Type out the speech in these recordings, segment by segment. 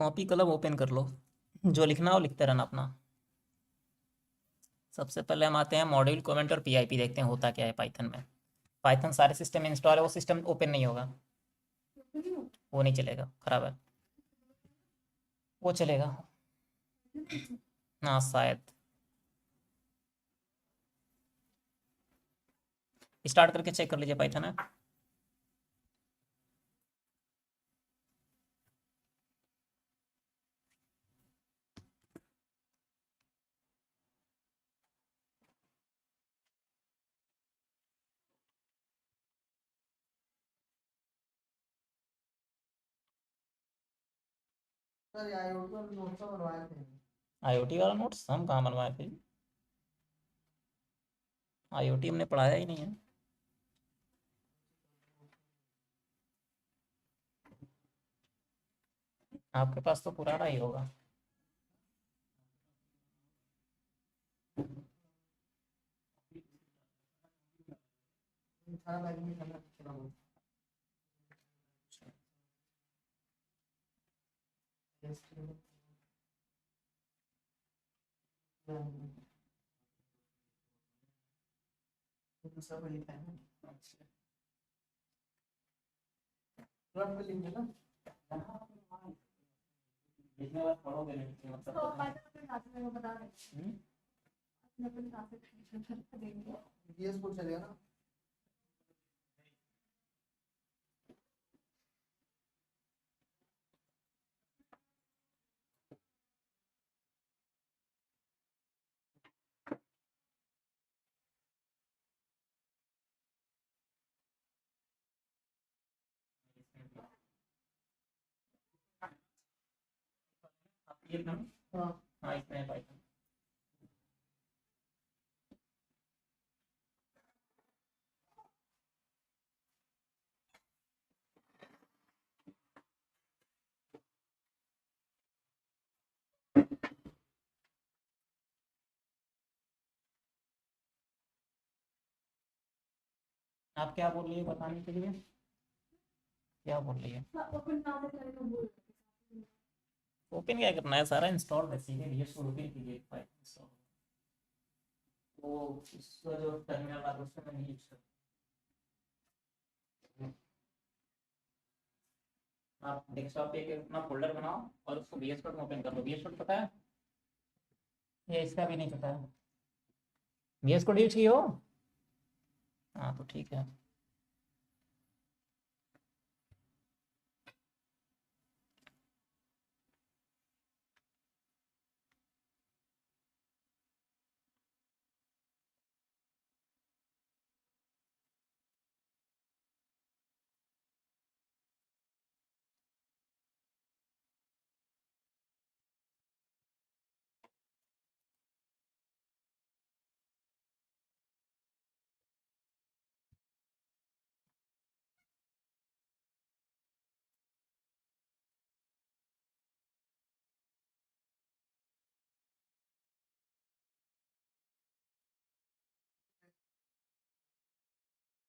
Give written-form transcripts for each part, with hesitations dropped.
Copy कलम open कर लो, जो लिखना हो लिखते रहना अपना। सबसे पहले हम आते हैं मॉड्यूल कमेंट और पीआईपी, देखते हैं होता क्या है पाइथन में। पाइथन सारे सिस्टम में इंस्टॉल है, वो सिस्टम ओपन नहीं होगा, वो नहीं चलेगा, खराब है। वो चलेगा, हाँ शायद। स्टार्ट करके चेक कर लीजिए पाइथन है। सर आईओटी वाले नोट्स तो बनवाए थे। आईओटी वाला नोट्स हम कहाँ बनवाए थे? आईओटी हमने पढ़ाया ही नहीं है। आपके पास तो पुराना ही होगा। सारा बैग में करना चला वो। दूसरा कोई लिखा है ना। अच्छा, रब पे लिख देना। लिखने के बाद पढ़ोगे नहीं कि मतलब तो पता पाइथन में क्लास में वो बता दें। नहीं। अपने अपने क्लास में देंगे। जीएस कोड चलेगा ना। आप ये ना, हाँ। हाँ इसमें है पाइथन। आप क्या बोल रही है बताने के लिए? क्या बोल रही है? ओपन क्या करना है, सारा इंस्टॉल है, सीधे VS Code ओपन कीजिए, फाइल इंस्टॉल। वो उसका जो टर्मिनल आता है उसमें नहीं यूज करते। आप डेस्कटॉप पे एक अपना फोल्डर बनाओ और उसको VS Code में ओपन कर लो। VS Code पता है? ये इसका भी नहीं पता है। VS Code यूज की हो? हाँ तो ठीक है।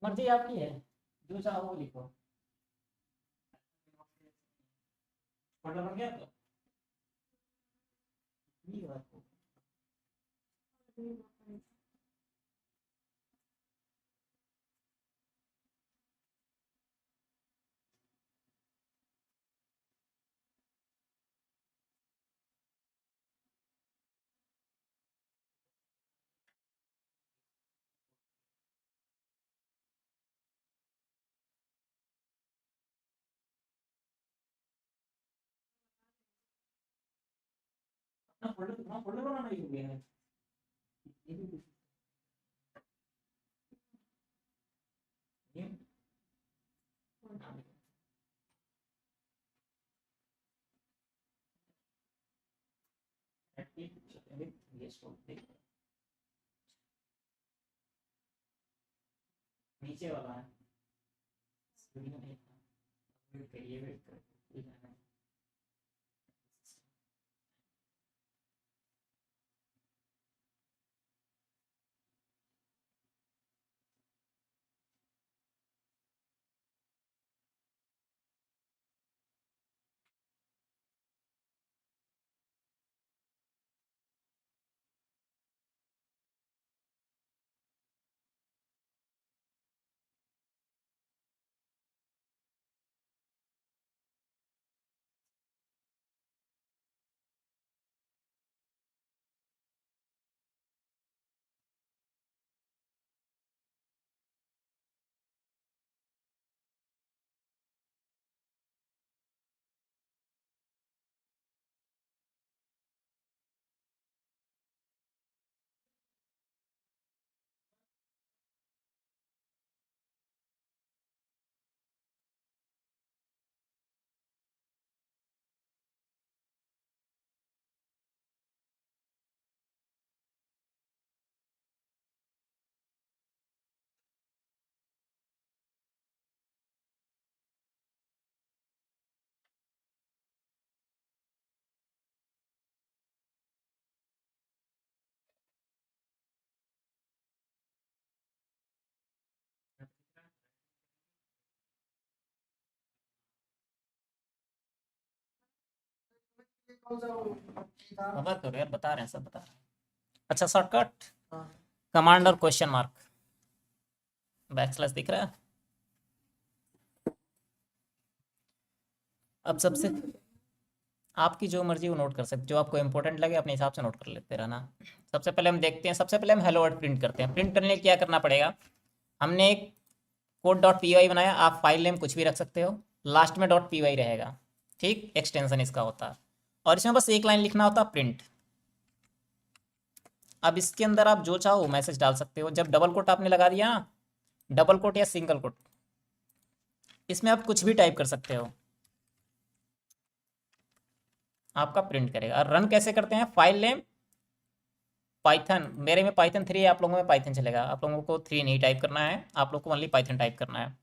मर्जी आपकी है, जो चाहो वो लिखो। फोल्डर बन गया तो ये बात को अपना फोल्डर बनाना ही हो गया है। ये भी कुछ- ये- हाँ, VS Code देखो, नीचे वाला है। वीडियो नहीं था, वेट करिए, वेट करिए। कौन सा वो था? खबर करो यार, बता रहे हैं, सब बता रहे हैं। अच्छा शॉर्टकट हाँ कमांड और क्वेश्चन मार्क, बैकस्लैश दिख रहा है। अब सबसे आपकी जो मर्जी वो नोट कर सकते, जो आपको इंपॉर्टेंट लगे अपने हिसाब से नोट कर लेते रहना। सबसे पहले हम देखते हैं, सबसे पहले हम हेलो वर्ड प्रिंट करते हैं। प्रिंट करने के लिए क्या करना पड़ेगा, हमने एक कोड डॉट पी वाई बनाया, आप फाइल नेम कुछ भी रख सकते हो, लास्ट में डॉट पी वाई रहेगा, ठीक, एक्सटेंशन इसका होता है। और इसमें बस एक लाइन लिखना होता प्रिंट। अब इसके अंदर आप जो चाहो मैसेज डाल सकते हो। जब डबल कोट आपने लगा दिया ना, डबल कोट या सिंगल कोट, इसमें आप कुछ भी टाइप कर सकते हो, आपका प्रिंट करेगा। और रन कैसे करते हैं, फाइल नेम पाइथन, मेरे में पाइथन 3 है, आप लोगों में पाइथन चलेगा। आप लोगों को 3 नहीं टाइप करना है, आप लोग को ओनली पाइथन टाइप करना है।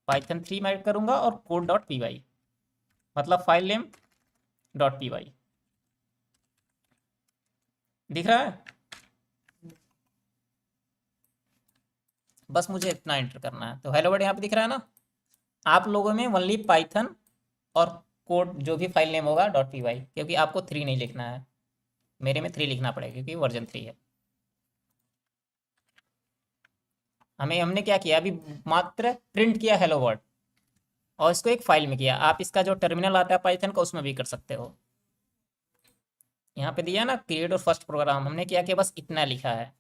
पाइथन 3 मैं करूंगा और कोड डॉट पी वाई, मतलब file name dot P Y, दिख रहा है। बस मुझे इतना एंटर करना है। तो हेलो वर्ड यहाँ पे दिख रहा है ना। आप लोगों में ओनली पाइथन और कोड जो भी फाइल नेम होगा डॉट पी वाई, क्योंकि आपको 3 नहीं लिखना है, मेरे में 3 लिखना पड़ेगा क्योंकि वर्जन 3 है। हमने क्या किया अभी, मात्र प्रिंट किया हेलो वर्ड और इसको एक फाइल में किया। आप इसका जो टर्मिनल आता है पाइथन का उसमें भी कर सकते हो। यहाँ पे दिया ना क्रिएट और फर्स्ट प्रोग्राम, हमने क्या किया बस इतना लिखा है।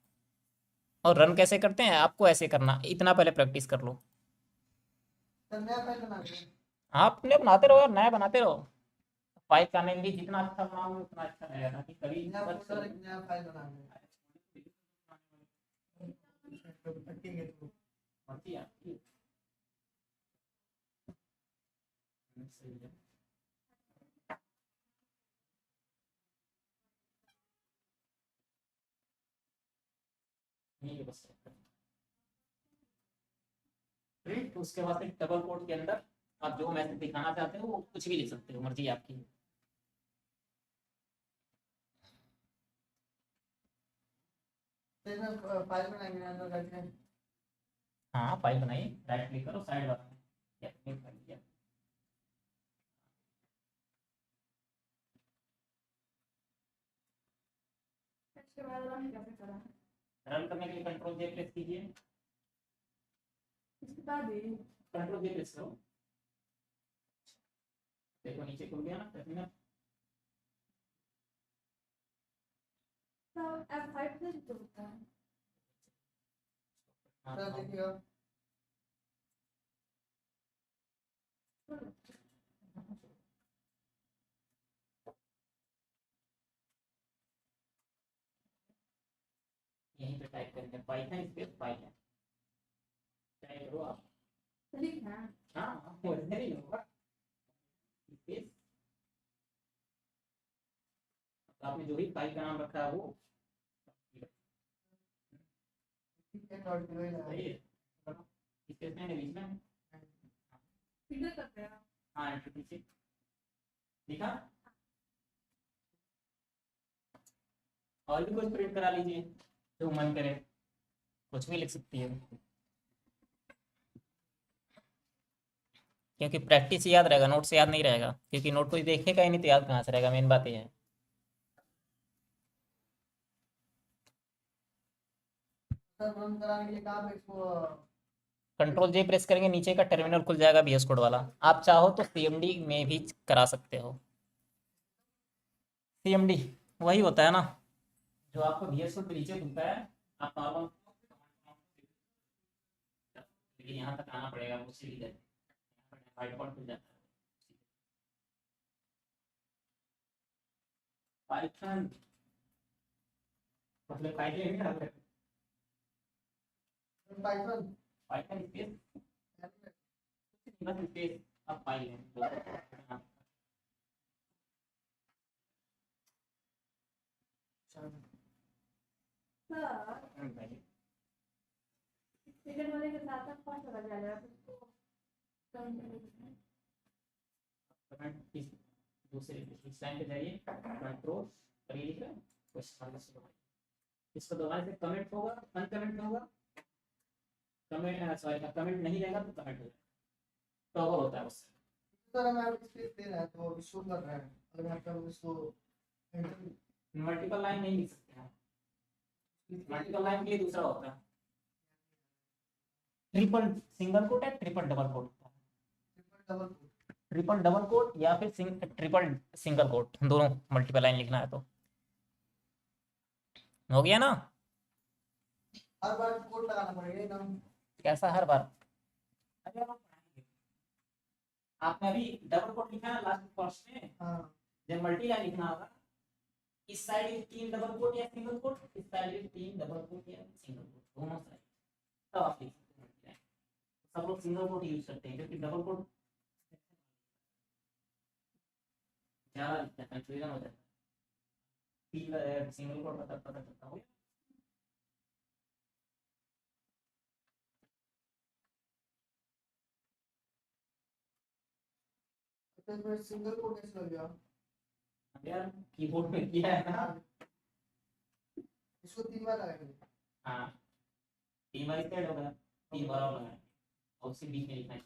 और रन कैसे करते हैं, आपको ऐसे करना, इतना पहले प्रैक्टिस कर लो। तो नया फाइल बना दे। आपने बनाते रहो यार, नया बनाते रहो। फाइल का नेम भी जितना अच्छा बनाओगे उतना अच्छा रहेगा, ताकि कभी नया फोल्डर एक नया फाइल बना दे। ठीक है तो सही है। ये बस प्रिंट, उसके बाद एक डबल कोट के अंदर आप जो मैसेज दिखाना चाहते हो वो कुछ भी लिख सकते हो, मर्जी आपकी। इसमें फाइल बनाएंगे अंदर करके। हाँ फाइल बनाइए, राइट क्लिक करो साइड बार में, या क्लिक कर दिया। इसके बाद रन कैसे करा? रन करने के लिए कंट्रोल जे प्रेस कीजिए, इसके बाद ही कंट्रोल जे प्रेस करो, देखो नीचे खुल गया ना टर्मिनल। तो F5 से जो होता है हाँ, देखिए यहीं पे टाइप करेंगे पाइथन स्पेस पाइथन, टाइप करो आप। लिखना है। हाँ वैसे ही होगा स्पेस, आपने जो भी फाइल का नाम रखा है वो ठीक है डॉट पी वाई लगा सही है। स्पेस में बीच में फिगर करते हैं। हाँ एंटर कीजिए, दिखा। और भी कुछ प्रिंट करा लीजिए जो मन करे, कुछ भी लिख सकती है, क्योंकि प्रैक्टिस से याद रहेगा, नोट से याद नहीं रहेगा, क्योंकि नोट कोई देखेगा ही नहीं तो याद कहाँ से रहेगा, मेन बात ये है। सर रन कराने के लिए कहाँ पे इसको कंट्रोल जे प्रेस करेंगे, नीचे का टर्मिनल खुल जाएगा VS कोड वाला। आप चाहो तो CMD में भी करा सकते हो। CMD वही होता है ना जो आपको VS कोड के नीचे खुलता है, आप नॉर्मल, लेकिन यहाँ तक आना पड़ेगा आपको सीधे, व्हाइट बोर्ड खुल जाता है। पाइथन मतलब फाइल नहीं डाल रहे, पाइथन पाइथन स्पेस बस स्पेस, अब फाइल है। सेकंड वाले के साथ साथ कौन सा लगा जाएगा कमेंट इस दूसरे इस लाइन पे जाइए, कंट्रोल और ये लिख रहा है क्वेश्चन मार्क से, इसको दोबारा से कमेंट होगा, अनकमेंट होगा, कमेंट सॉरी कमेंट नहीं रहेगा तो कमेंट हो जाएगा, टॉगल होता है उससे। सर हमें अब स्पेस देना है तो शो कर रहा है, अगर यहाँ पे हम इसको एंटर मल्टीपल लाइन नहीं लिख सकते हैं, मल्टीपल लाइन के लिए दूसरा होता है, ट्रिपल सिंगल कोट है, ट्रिपल डबल कोट होता है, डबल ट्रिपल डबल कोट या फिर ट्रिपल सिंगल कोट, दोनों मल्टीपल लाइन लिखना है तो हो गया ना। हर बार कोड लगाना पड़ेगा एकदम। कैसा हर बार, अरे आप पढ़ाएंगे, आपने अभी डबल कोट लिखा है लास्ट फर्स्ट में, हाँ जब मल्टी लाइन लिखना होगा इस साइड में 3 डबल कोट या सिंगल कोट, इस साइड में 3 डबल कोट या सिंगल कोट, दोनों साइड तब आप लिख सकते हैं multiply। सब लोग सिंगल कोट यूज करते हैं क्योंकि डबल कोट ज्यादा लिखता है, कंफ्यूजन हो जाता है, सिंगल कोट पता पता चलता हो। तो इसमें सिंगल कोड कैसे लगेगा? यार कीबोर्ड में किया है ना, इसको 3 बार लगाएंगे। हाँ 3 बार स्टार्ट होगा, 3 बार और लगाएंगे और उसके बीच में लिखना है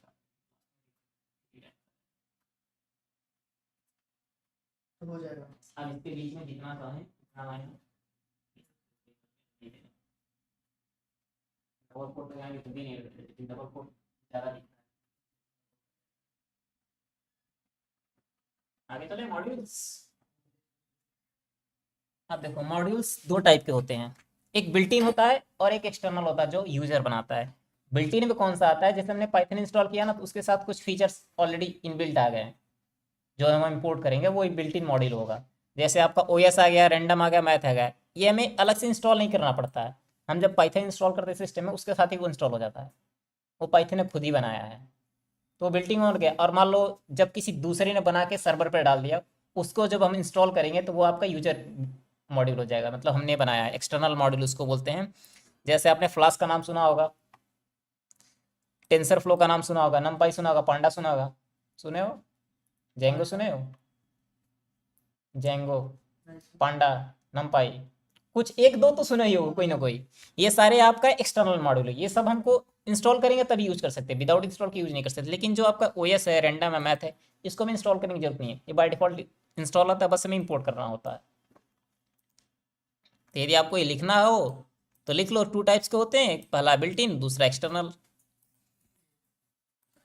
तो हो जाएगा। अब इसके बीच में जितना चाहें उतना लाइन डबल कोट लगाएंगे तो भी नहीं लगता, लेकिन डबल कोट ज़्यादा दिखता है। आगे चले मॉड्यूल्स। अब देखो मॉड्यूल्स दो टाइप के होते हैं, एक बिल्ट इन होता है और एक एक्सटर्नल होता है जो यूजर बनाता है। बिल्ट इन में कौन सा आता है, जैसे हमने पाइथन इंस्टॉल किया ना तो उसके साथ कुछ फीचर्स ऑलरेडी इनबिल्ट आ गए हैं, जो हम इंपोर्ट करेंगे वो एक बिल्ट इन मॉड्यूल होगा। जैसे आपका ओएस आ गया, रैंडम आ गया, मैथ आ गया, ये हमें अलग से इंस्टॉल नहीं करना पड़ता है, हम जब पाइथन इंस्टॉल करते हैं सिस्टम में उसके साथ ही वो इंस्टॉल हो जाता है, वो पाइथन ने खुद ही बनाया है, तो बिल्ट इन हो गया। और मान लो जब किसी दूसरे ने बना के सर्वर पर डाल दिया, उसको जब हम इंस्टॉल करेंगे तो वो आपका यूजर मॉड्यूल हो जाएगा, मतलब हमने बनाया है, एक्सटर्नल मॉड्यूल उसको बोलते हैं। जैसे आपने फ्लास्क का नाम सुना होगा, टेंसर फ्लो का नाम सुना होगा, नमपाई सुना होगा, पांडा सुना होगा, सुने हो, जेंगो सुने हो, जेंगो, पांडा, नमपाई, कुछ एक दो तो सुना ही होगा कोई ना कोई। ये सारे आपका एक्सटर्नल मॉड्यूल है, ये सब हमको इंस्टॉल करेंगे तभी यूज कर सकते हैं, विदाउट इंस्टॉल के यूज नहीं कर सकते। लेकिन जो आपका ओएस है, रैंडम है, मैथ है, इसको हमें इंस्टॉल करने की जरूरत नहीं है, ये बाय डिफॉल्ट इंस्टॉल होता है, बस हमें इंपोर्ट करना होता है। तो यदि आपको ये लिखना हो तो लिख लो, 2 टाइप्स के होते हैं, पहला बिल्ट इन, दूसरा एक्सटर्नल।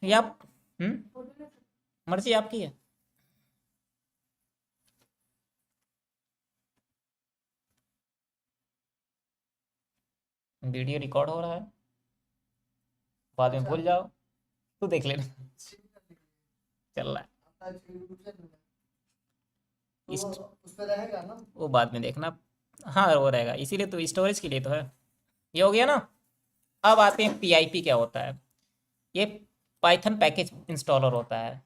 या मर्जी आपकी है। वीडियो रिकॉर्ड हो रहा है, बाद में भूल जाओ तो देख लेना चल रहा है, उस पे रहेगा ना? वो बाद में देखना। हाँ वो रहेगा, इसीलिए तो स्टोरेज के लिए तो है। ये हो गया ना। अब आते हैं पीआईपी क्या होता है। ये पाइथन पैकेज इंस्टॉलर होता है।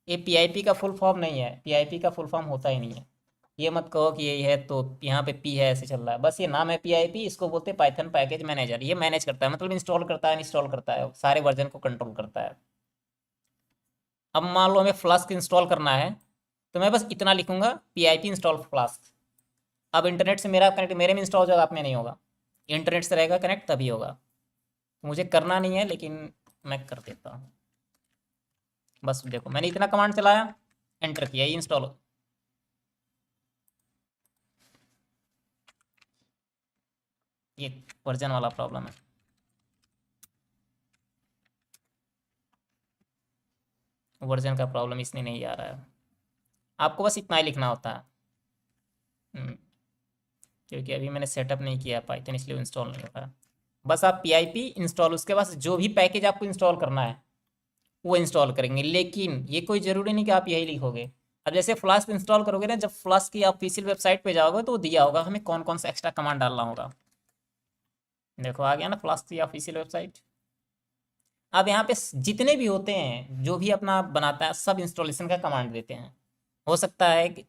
ये पीआईपी का फुल फॉर्म नहीं है, पीआईपी का फुल फॉर्म होता ही नहीं है। ये मत कहो कि ये है तो यहाँ पे पी है ऐसे चल रहा है, बस ये नाम है पीआईपी, इसको बोलते हैं पाइथन पैकेज मैनेजर। ये मैनेज करता है, मतलब इंस्टॉल करता है, इंस्टॉल करता है, सारे वर्जन को कंट्रोल करता है। अब मान लो हमें फ्लास्क इंस्टॉल करना है तो मैं बस इतना लिखूंगा, पीआईपी इंस्टॉल फ्लास्क। अब इंटरनेट से मेरा कनेक्ट, मेरे में इंस्टॉल हो जाएगा, आप में नहीं होगा, इंटरनेट से रहेगा कनेक्ट तभी होगा। मुझे करना नहीं है लेकिन मैं कर देता हूँ। बस देखो मैंने इतना कमांड चलाया, एंटर किया, ये इंस्टॉल हो। ये वर्जन वाला प्रॉब्लम है, वर्जन का प्रॉब्लम इसलिए नहीं आ रहा है। आपको बस इतना ही लिखना होता है। क्योंकि अभी मैंने सेटअप नहीं किया पाइथन, इसलिए इंस्टॉल नहीं हो रहा है। बस आप पीआईपी इंस्टॉल, उसके बाद जो भी पैकेज आपको इंस्टॉल करना है वो इंस्टॉल करेंगे। लेकिन ये कोई ज़रूरी नहीं कि आप यही लिखोगे। अब जैसे फ्लास्क इंस्टॉल करोगे ना, जब फ्लास्क की ऑफिशियल वेबसाइट पे जाओगे तो वो दिया होगा हमें कौन कौन सा एक्स्ट्रा कमांड डालना होगा। देखो आ गया ना फ्लास्क की ऑफिशियल वेबसाइट। अब यहाँ पे जितने भी होते हैं, जो भी अपना बनाता है, सब इंस्टॉलेशन का कमांड देते हैं। हो सकता है कि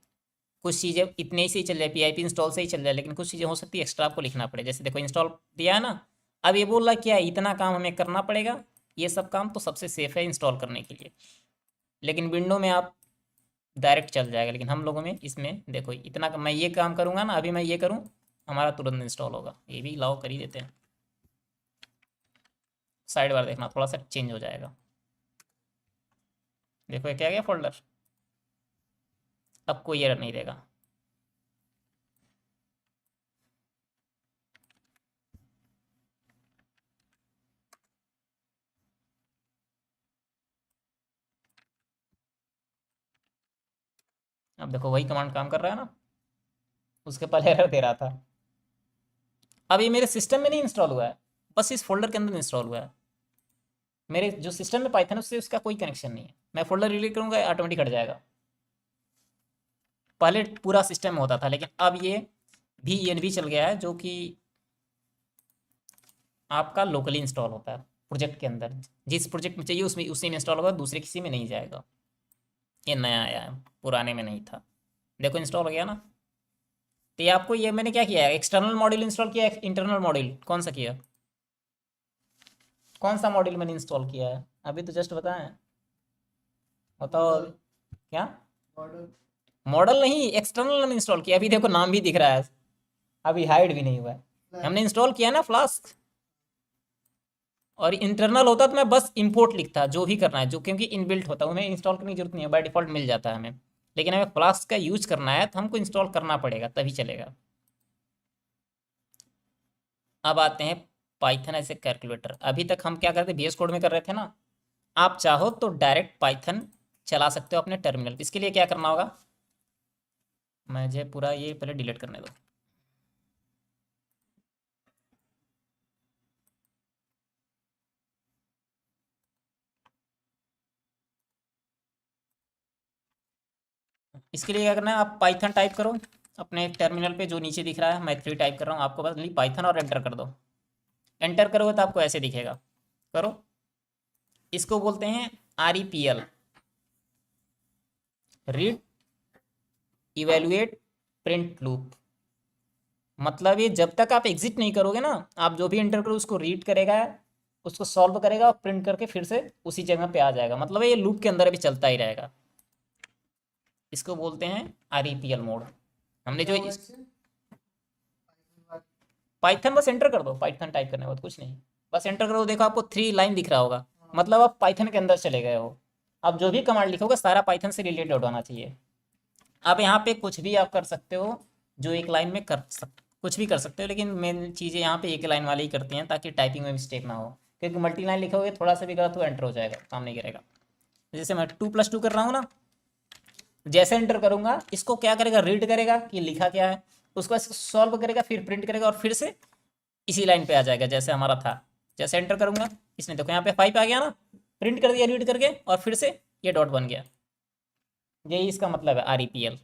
कुछ चीज़ें इतने ही से ही चल जाए, पीआईपी इंस्टॉल से ही चल जाए, लेकिन कुछ चीज़ें हो सकती है एक्स्ट्रा आपको लिखना पड़े। जैसे देखो इंस्टॉल दिया है ना, अब ये बोल रहा क्या है, इतना काम हमें करना पड़ेगा, ये सब काम तो सबसे सेफ है इंस्टॉल करने के लिए। लेकिन विंडो में आप डायरेक्ट चल जाएगा, लेकिन हम लोगों में इसमें देखो इतना मैं ये काम करूँगा ना, अभी मैं ये करूँ, हमारा तुरंत इंस्टॉल होगा। ये भी लाओ कर ही देते हैं, साइड बार देखना थोड़ा सा चेंज हो जाएगा। देखो ये क्या गया फोल्डर, अब कोई एरर नहीं देगा। अब देखो वही कमांड काम कर रहा है ना, उसके पहले एरर दे रहा था। अब ये मेरे सिस्टम में नहीं इंस्टॉल हुआ है, बस इस फोल्डर के अंदर इंस्टॉल हुआ है। मेरे जो सिस्टम में पाइथन उससे उसका कोई कनेक्शन नहीं है। मैं फोल्डर डिलीट करूंगा ऑटोमेटिक हट जाएगा। पहले पूरा सिस्टम में होता था, लेकिन अब ये भी ENV चल गया है, जो कि आपका लोकली इंस्टॉल होता है प्रोजेक्ट के अंदर। जिस प्रोजेक्ट में चाहिए उसमें उसी में इंस्टॉल होगा, दूसरे किसी में नहीं जाएगा। ये नया आया है, पुराने में नहीं था। देखो इंस्टॉल हो गया ना। तो ये आपको, ये मैंने क्या किया है, एक्सटर्नल मॉड्यूल इंस्टॉल किया है, इंटरनल मॉड्यूल कौन सा किया, कौन सा मॉड्यूल मैंने इंस्टॉल किया है अभी तो जस्ट बताएं, बताओ अभी। क्या मॉडल मॉडल नहीं, एक्सटर्नल मैंने इंस्टॉल किया। अभी देखो नाम भी दिख रहा है, अभी हाइड भी नहीं हुआ है। हमने इंस्टॉल किया ना फ्लास्क। और इंटरनल होता तो मैं बस इंपोर्ट लिखता, जो भी करना है, जो क्योंकि इनबिल्ट होता है, उन्हें इंस्टॉल करने की जरूरत नहीं है, बाय डिफॉल्ट मिल जाता है हमें। लेकिन हमें फ्लास्क का यूज करना है तो हमको इंस्टॉल करना पड़ेगा, तभी चलेगा। अब आते हैं पाइथन एज ए कैलकुलेटर। अभी तक हम क्या करते, VS कोड में कर रहे थे ना। आप चाहो तो डायरेक्ट पाइथन चला सकते हो अपने टर्मिनल पे। इसके लिए क्या करना होगा, मुझे पूरा ये पहले डिलीट करने दो। इसके लिए क्या करना है, आप पाइथन टाइप करो अपने टर्मिनल पे, जो नीचे दिख रहा है, मैं 3 टाइप कर रहा हूँ, आपको बस नहीं पाइथन और एंटर कर दो। एंटर करोगे तो आपको ऐसे दिखेगा, करो। इसको बोलते हैं REPL, read evaluate print loop. मतलब ये जब तक आप एग्जिट नहीं करोगे ना, आप जो भी एंटर करो उसको रीड करेगा, उसको सॉल्व करेगा और प्रिंट करके फिर से उसी जगह पे आ जाएगा। मतलब ये लूप के अंदर भी चलता ही रहेगा। इसको बोलते हैं REPL मोड। हमने जो इस पाइथन बस एंटर कर दो, पाइथन टाइप करने के बाद कुछ नहीं, बस एंटर करो। देखो आपको 3 लाइन दिख रहा होगा, मतलब आप पाइथन के अंदर चले गए हो। अब जो भी कमांड लिखोगे सारा पाइथन से रिलेटेड होना चाहिए। अब यहाँ पे कुछ भी आप कर सकते हो, जो एक लाइन में कुछ भी कर सकते हो, लेकिन मेन चीज़ें यहाँ पे एक लाइन वाले ही करती हैं, ताकि टाइपिंग में मिस्टेक ना हो। क्योंकि मल्टी लाइन लिखोगे थोड़ा सा भी गलत तो एंटर हो जाएगा, काम नहीं करेगा। जैसे मैं 2+2 कर रहा हूँ ना, जैसे एंटर करूंगा इसको क्या करेगा, रीड करेगा कि लिखा क्या है, उसको ऐसे सॉल्व करेगा, फिर प्रिंट करेगा और फिर से इसी लाइन पे आ जाएगा जैसे हमारा था। जैसे एंटर करूंगा, इसने देखो यहाँ पे 5 आ गया ना, प्रिंट कर दिया रीड करके, और फिर से ये डॉट बन गया। यही इसका मतलब है REPL।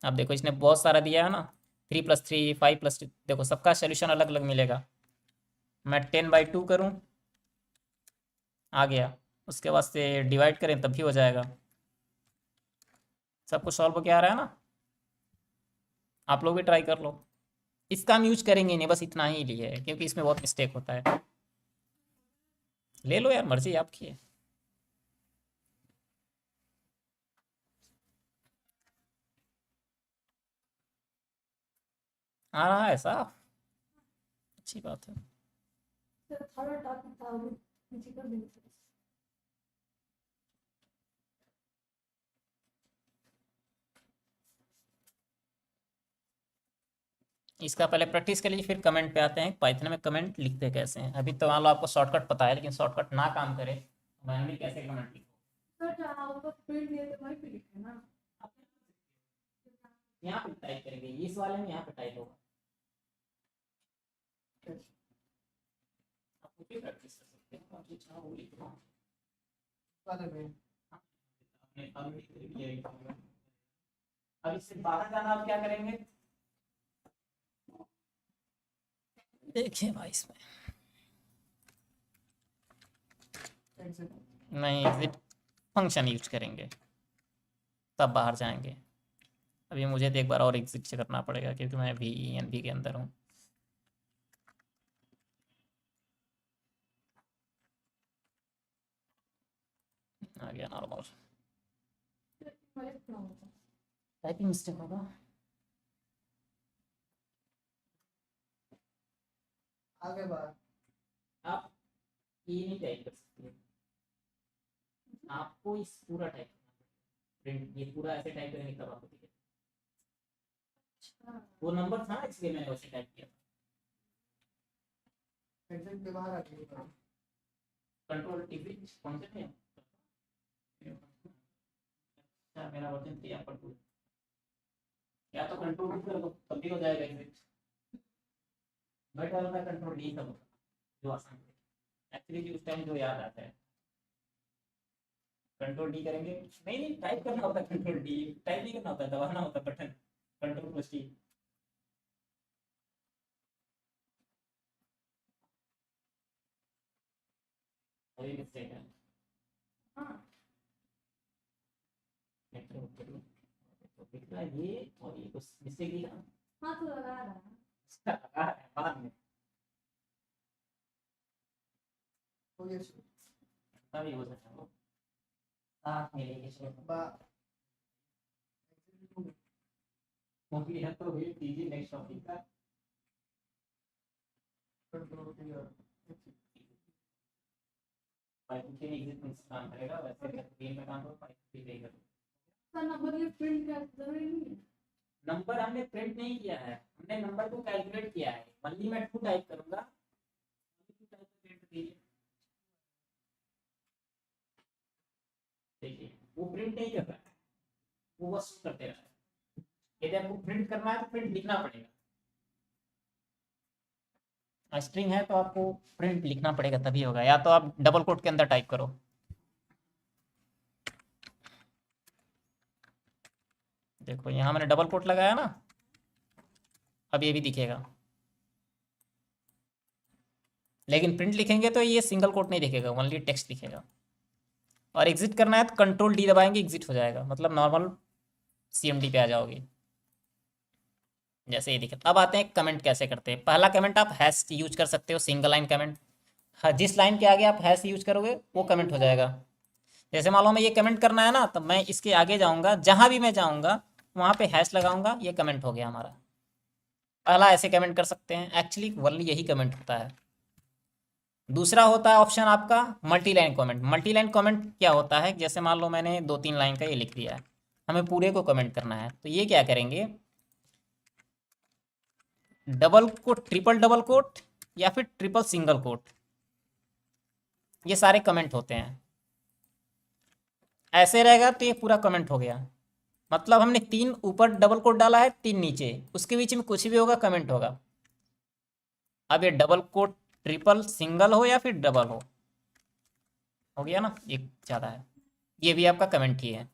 अब देखो इसने बहुत सारा दिया है ना, 3+3 5+2, देखो सबका सोल्यूशन अलग अलग मिलेगा। मैं 10/2 करूँ, आ गया। उसके बाद से डिवाइड करें तब भी हो जाएगा। सब कुछ सॉल्व क्या आ रहा है ना, आप लोग भी ट्राई कर लो। इसका हम यूज करेंगे नहीं, बस इतना ही लिए है, क्योंकि इसमें बहुत मिस्टेक होता है। ले लो यार, मर्जी आपकी है। आ रहा है साफ, अच्छी बात है। थोड़ा टॉपिक था वो नीचे कर देंगे। इसका पहले प्रैक्टिस कर लीजिए, फिर कमेंट पे आते हैं पाइथन में कमेंट लिखते कैसे हैं। अभी तो मान लो आपको शॉर्टकट पता है, लेकिन शॉर्टकट ना काम करे तो मैनुअली कैसे कमेंट लिखो। सर जहाँ ऊपर फील्ड दिए थे वहीं पे लिखे ना। आप यहाँ पे टाइप करेंगे, इस वाले में यहाँ पे टाइप होगा। आप कुछ भी प्रैक्टिस कर सकते हैं, आप जो चाहो वो लिख लो। वाले में आपने ऑलरेडी कर लिया है काम। अब इससे बाहर जाना, आप क्या करेंगे, देखिए भाई इसमें एग्जिट नहीं, एग्जिट फंक्शन यूज करेंगे तब बाहर जाएंगे। अभी मुझे तो एक बार और एग्जिट करना पड़ेगा, क्योंकि मैं भी ENV के अंदर हूँ। आ गया नॉर्मल। टाइपिंग मिस्टेक होगा। आगे बात आप ये नहीं टाइप कर सकते, आपको इस पूरा टाइप प्रिंट, ये पूरा ऐसे टाइप करेंगे तब आपको दिखेगा। वो नंबर था ना, इसलिए मैंने वैसे टाइप किया था। एग्जिट के बाहर आ गए। कंट्रोल टिक कौन से थे? अच्छा, मेरा वर्जन 3 पर 2, या तो कंट्रोल कर दो तब भी हो जाएगा एग्जिट। बेटर होता है कंट्रोल डी सब, जो आसान है एक्चुअली उस टाइम जो याद आता है। कंट्रोल डी करेंगे, नहीं नहीं टाइप करना होता है, कंट्रोल डी टाइप नहीं करना होता है, दबाना होता है बटन कंट्रोल प्लस टी। वही मिस्टेक है। हाँ तो दिख रहा है ये, और ये कुछ मिस्टेक दिखा। हाँ तो लगा रहा है। इसका लगा है बाद में तो ये तभी हो सकता है वो साथ में लेके चलो। बा मूवी है तो वेट कीजिए नेक्स्ट टॉपिक का। Control clear. पाइथन के एग्जिट काम करेगा वैसे गेम में काम करो, पाइथन भी देगा। सर नंबर ये प्रिंट कर जरूरी नहीं है। नंबर हमने प्रिंट नहीं किया है, हमने नंबर को कैलकुलेट किया है। मल्ली मैं 2 टाइप करूंगा, देखिए वो प्रिंट नहीं कर रहा है, वो बस करते रहा है। यदि आपको प्रिंट करना है तो प्रिंट लिखना पड़ेगा। स्ट्रिंग है तो आपको प्रिंट लिखना पड़ेगा तभी होगा, या तो आप डबल कोट के अंदर टाइप करो। देखो यहाँ मैंने डबल कोट लगाया ना, अब ये भी दिखेगा, लेकिन प्रिंट लिखेंगे तो ये सिंगल कोट नहीं दिखेगा, ओनली टेक्स्ट दिखेगा। और एग्जिट करना है तो कंट्रोल डी दबाएंगे, एग्जिट हो जाएगा, मतलब नॉर्मल CMD पे आ जाओगे जैसे ये दिखे। अब आते हैं कमेंट कैसे करते हैं। पहला कमेंट आप हैश यूज कर सकते हो, सिंगल लाइन कमेंट। जिस लाइन के आगे आप हैश यूज करोगे वो कमेंट हो जाएगा। जैसे मान लो मैं ये कमेंट करना है ना, तो मैं इसके आगे जाऊंगा, जहां भी मैं जाऊंगा वहां पे हैश लगाऊंगा, ये कमेंट हो गया हमारा। पहला ऐसे कमेंट कर सकते हैं, एक्चुअली वनली यही कमेंट होता है। दूसरा होता है ऑप्शन आपका multi line comment. Multi line comment क्या होता है, जैसे मान लो मैंने 2-3 लाइन का ये लिख दिया है, हमें पूरे को कमेंट करना है, तो ये क्या करेंगे, double quote, triple double quote या फिर ट्रिपल सिंगल कोट, ये सारे कमेंट होते हैं। ऐसे रहेगा तो ये पूरा कमेंट हो गया, मतलब हमने 3 ऊपर डबल कोट डाला है, 3 नीचे, उसके बीच में कुछ भी होगा कमेंट होगा। अब ये डबल कोट ट्रिपल सिंगल हो या फिर डबल हो गया ना, एक ज़्यादा है, ये भी आपका कमेंट ही है।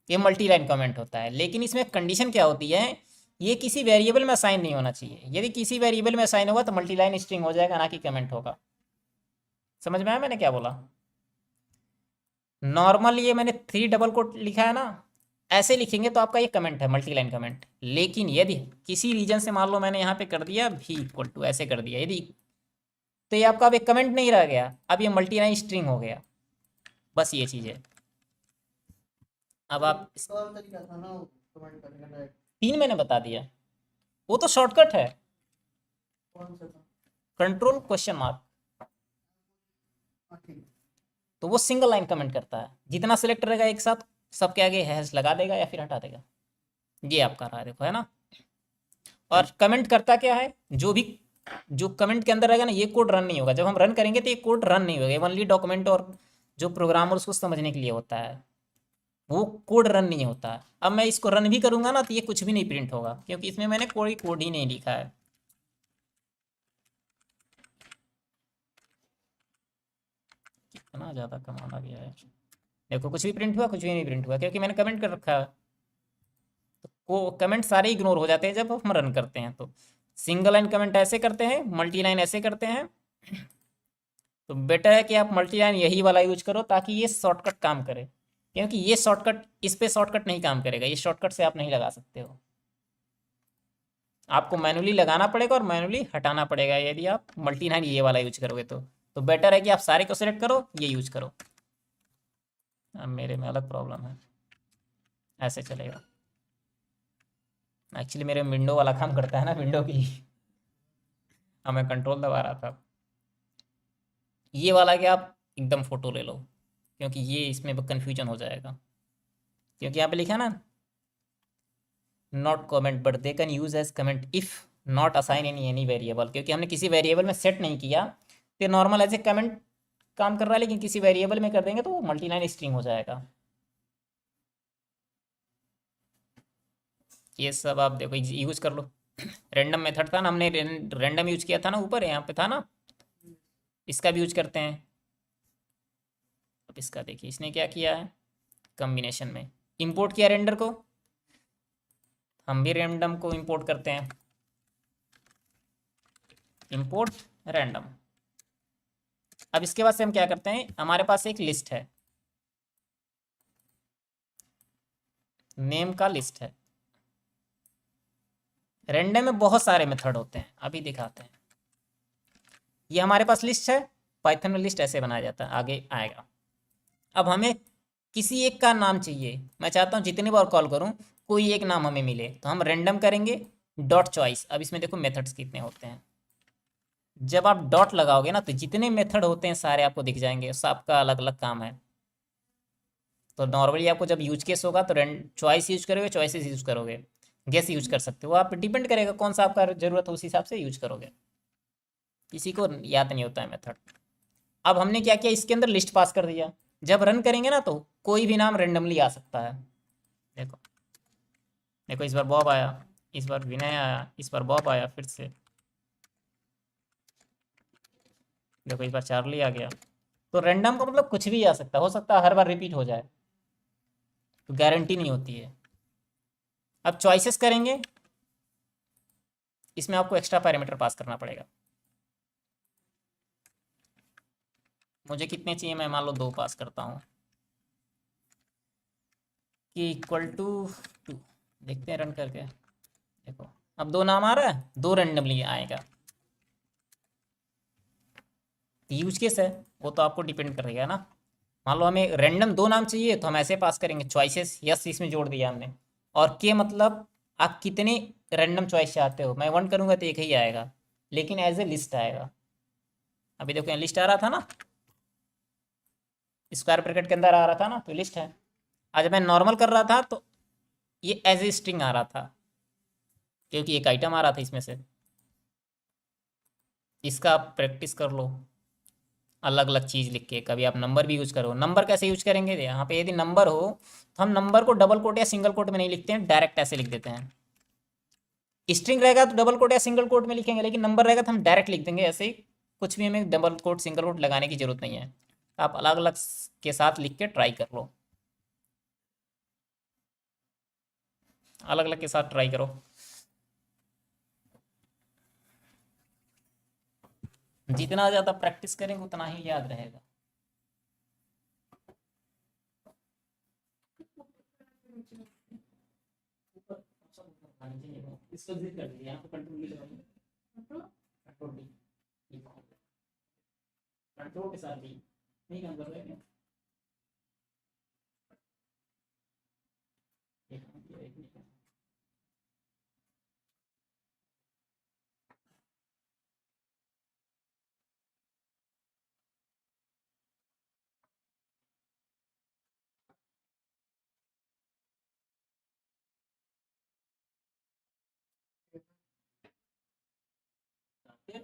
ये मल्टी लाइन कमेंट होता है, लेकिन इसमें कंडीशन क्या होती है, ये किसी वेरिएबल में असाइन नहीं होना चाहिए। यदि किसी वेरिएबल में असाइन होगा तो मल्टी लाइन स्ट्रिंग हो जाएगा, ना कि कमेंट होगा। समझ में आया मैंने क्या बोला? नॉर्मल ये मैंने 3 डबल कोट लिखा है ना, ऐसे लिखेंगे तो आपका ये कमेंट है, मल्टी लाइन कमेंट। लेकिन यदि किसी रीजन से मान लो मैंने यहाँ पे कर दिया v=, ऐसे कर दिया यदि, तो ये आपका अब एक कमेंट नहीं रह गया, अब ये मल्टी लाइन स्ट्रिंग हो गया। बस ये चीज़ है। अब आप और तरीका था ना कमेंट करने का। 3 मैंने बता दिया, वो तो शॉर्टकट है, कौन सा था? कंट्रोल क्वेश्चन मार्क, ठीक। तो वो सिंगल लाइन कमेंट करता है। जितना सिलेक्ट रहेगा एक साथ सबके आगे हैश लगा देगा या फिर हटा देगा। ये आपका रहा है, देखो है ना। और कमेंट करता क्या है, जो कमेंट के अंदर रहेगा ना, ये कोड रन नहीं होगा। जब हम रन करेंगे तो ये कोड रन नहीं होगा, ओनली डॉक्यूमेंट और जो प्रोग्रामर उसको समझने के लिए होता है, वो कोड रन नहीं होता। अब मैं इसको रन भी करूंगा ना तो ये कुछ भी नहीं प्रिंट होगा, क्योंकि इसमें मैंने कोई कोड ही नहीं लिखा है। कितना ज़्यादा कमाल आ गया है। देखो कुछ भी प्रिंट हुआ, कुछ भी नहीं प्रिंट हुआ, क्योंकि मैंने कमेंट कर रखा है। तो वो कमेंट सारे इग्नोर हो जाते हैं जब हम रन करते हैं। तो सिंगल लाइन कमेंट ऐसे करते हैं, मल्टी लाइन ऐसे करते हैं। तो बेटर है कि आप मल्टी लाइन यही वाला यूज करो, ताकि ये शॉर्टकट काम करे, क्योंकि ये शॉर्टकट इस पे शॉर्टकट नहीं काम करेगा। ये शॉर्टकट से आप नहीं लगा सकते हो, आपको मैनुअली लगाना पड़ेगा और मैनुअली हटाना पड़ेगा यदि आप मल्टी लाइन ये वाला यूज करोगे। तो बेटर है कि आप सारे को सिलेक्ट करो, ये यूज करो। अब मेरे में अलग प्रॉब्लम है, ऐसे चलेगा। एक्चुअली मेरे विंडो वाला काम करता है ना, विंडो की। मैं कंट्रोल दबा रहा था। ये वाला कि आप एकदम फोटो ले लो, क्योंकि ये इसमें कन्फ्यूजन हो जाएगा, क्योंकि यहाँ पे लिखा ना not comment but they can use as comment if not assign any variable, क्योंकि हमने किसी वेरिएबल में सेट नहीं किया तो नॉर्मल एज ए कमेंट काम कर रहा है, लेकिन किसी वेरिएबल में कर देंगे तो वो मल्टीलाइन स्ट्रिंग हो जाएगा। ये सब आप देखो यूज कर लो। रैंडम मेथड था ना, हमने रैंडम यूज किया था ना, ऊपर यहाँ पे था ना, इसका भी यूज करते हैं। अब इसका देखिए इसने क्या किया है, कॉम्बिनेशन में इंपोर्ट किया रेंडर को, हम भी रैंडम को इंपोर्ट करते हैं, इंपोर्ट रैंडम। अब इसके बाद से हम क्या करते हैं, हमारे पास एक लिस्ट है, नेम का लिस्ट है। रैंडम में बहुत सारे मेथड होते हैं, अभी दिखाते हैं। ये हमारे पास लिस्ट है, पाइथन में लिस्ट ऐसे बनाया जाता है, आगे आएगा। अब हमें किसी एक का नाम चाहिए, मैं चाहता हूँ जितनी बार कॉल करूँ कोई एक नाम हमें मिले, तो हम रैंडम करेंगे डॉट चॉइस। अब इसमें देखो मेथड्स कितने होते हैं, जब आप डॉट लगाओगे ना तो जितने मेथड होते हैं सारे आपको दिख जाएंगे, सबका अलग अलग काम है। तो नॉर्मली आपको जब यूज केस होगा तो चॉइस यूज करोगे, चॉइसेस यूज करोगे, गेस यूज कर सकते हो, आप डिपेंड करेगा कौन सा आपका जरूरत है उस हिसाब से यूज करोगे, किसी को याद नहीं होता है मेथड। अब हमने क्या किया, इसके अंदर लिस्ट पास कर दिया, जब रन करेंगे ना तो कोई भी नाम रेंडमली आ सकता है। देखो देखो, इस बार बॉब आया, इस बार विनय आया, इस बार बॉब आया, फिर से देखो इस बार चार्ली आ गया। तो रैंडम का मतलब कुछ भी आ सकता है, हो सकता है हर बार रिपीट हो जाए, तो गारंटी नहीं होती है। अब चॉइसेस करेंगे, इसमें आपको एक्स्ट्रा पैरामीटर पास करना पड़ेगा। मुझे कितने चाहिए, मैं मान लो 2 पास करता हूँ कि इक्वल टू 2। देखते हैं रन करके, देखो अब 2 नाम आ रहा है, 2 रैंडमली आएगा। यूज केस है वो तो आपको डिपेंड करेगा ना। मान लो हमें रैंडम 2 नाम चाहिए तो हम ऐसे पास करेंगे चॉइसेस, यस इसमें जोड़ दिया हमने, और के मतलब आप कितने रैंडम चॉइस चाहते हो। मैं 1 करूँगा तो एक ही आएगा, लेकिन एज ए लिस्ट आएगा। अभी देखो यहाँ लिस्ट आ रहा था ना, स्क्वायर ब्रैकेट के अंदर आ रहा था ना, तो लिस्ट है। आज मैं नॉर्मल कर रहा था तो ये एज ए स्ट्रिंग आ रहा था, क्योंकि एक आइटम आ रहा था इसमें से। इसका आप प्रैक्टिस कर लो, अलग अलग चीज़ लिख के। कभी आप नंबर भी यूज करो, नंबर कैसे यूज करेंगे, यहाँ पे यदि नंबर हो तो हम नंबर को डबल कोट या सिंगल कोट में नहीं लिखते हैं, डायरेक्ट ऐसे लिख देते हैं। स्ट्रिंग रहेगा तो डबल कोट या सिंगल कोट में लिखेंगे, लेकिन नंबर रहेगा तो हम डायरेक्ट लिख देंगे ऐसे ही, कुछ भी हमें डबल कोट सिंगल कोट लगाने की जरूरत नहीं है। आप अलग अलग के साथ लिख के ट्राई कर लो, अलग अलग के साथ ट्राई करो। जितना ज़्यादा प्रैक्टिस करेंगे उतना ही याद रहेगा। इसको जिद कर दीजिए, यहाँ पे कंट्रोल भी लगाइए, कंट्रोल डी, कंट्रोल के साथ भी नहीं काम कर रहे हैं। एक मिनट।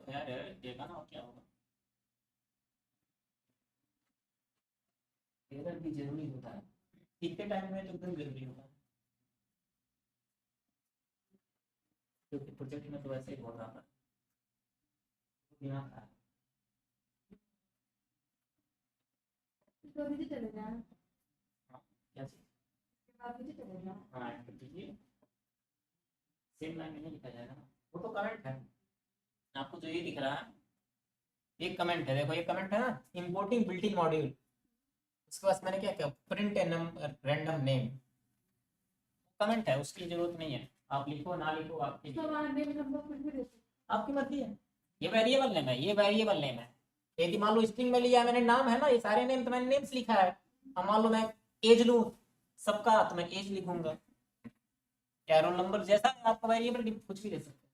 यार देखा ना, और क्या होगा, एरर भी जरूरी होता है, कितने टाइम में तो एकदम जरूरी होता है, क्योंकि प्रोजेक्ट में तो वैसे ही हो रहा था बिना था। तो अभी तो चले जाना, हाँ, क्या चीज़, अभी तो चले जाना। हाँ ऐड कर दीजिए, सेम लाइन में नहीं लिखा जाएगा ना, वो तो कमेंट है। आपको जो ये दिख रहा है ये कमेंट है, देखो ये कमेंट है ना, इंपोर्टिंग बिल्ट इन मॉड्यूल। उसके बाद मैंने क्या किया, प्रिंट रैंडम नेम, कमेंट है, उसकी जरूरत नहीं है, आप लिखो ना लिखो आपकी तो वहाँ नेम नंबर कुछ भी दे सकते आपकी मर्जी है। ये वेरिएबल नेम है, ये वेरिएबल नेम है। यदि मान लो स्ट्रिंग में लिया मैंने नाम है ना, ये सारे नेम तो मैंने नेम्स लिखा है। अब मान लो मैं एज लूँ सबका, तो मैं एज लिखूंगा, या रोल नंबर, जैसा आपका वेरिएबल कुछ भी दे सकते हैं।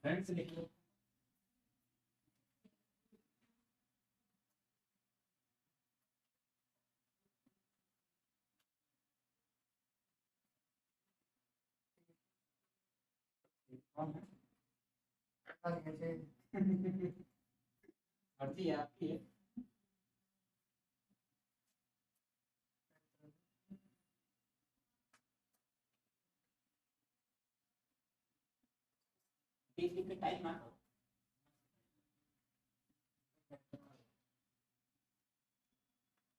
फ्रेंड्स लिख लो, कौन है? कैसे मर्जी है आपकी है। बीच बीच में टाइम ना करो।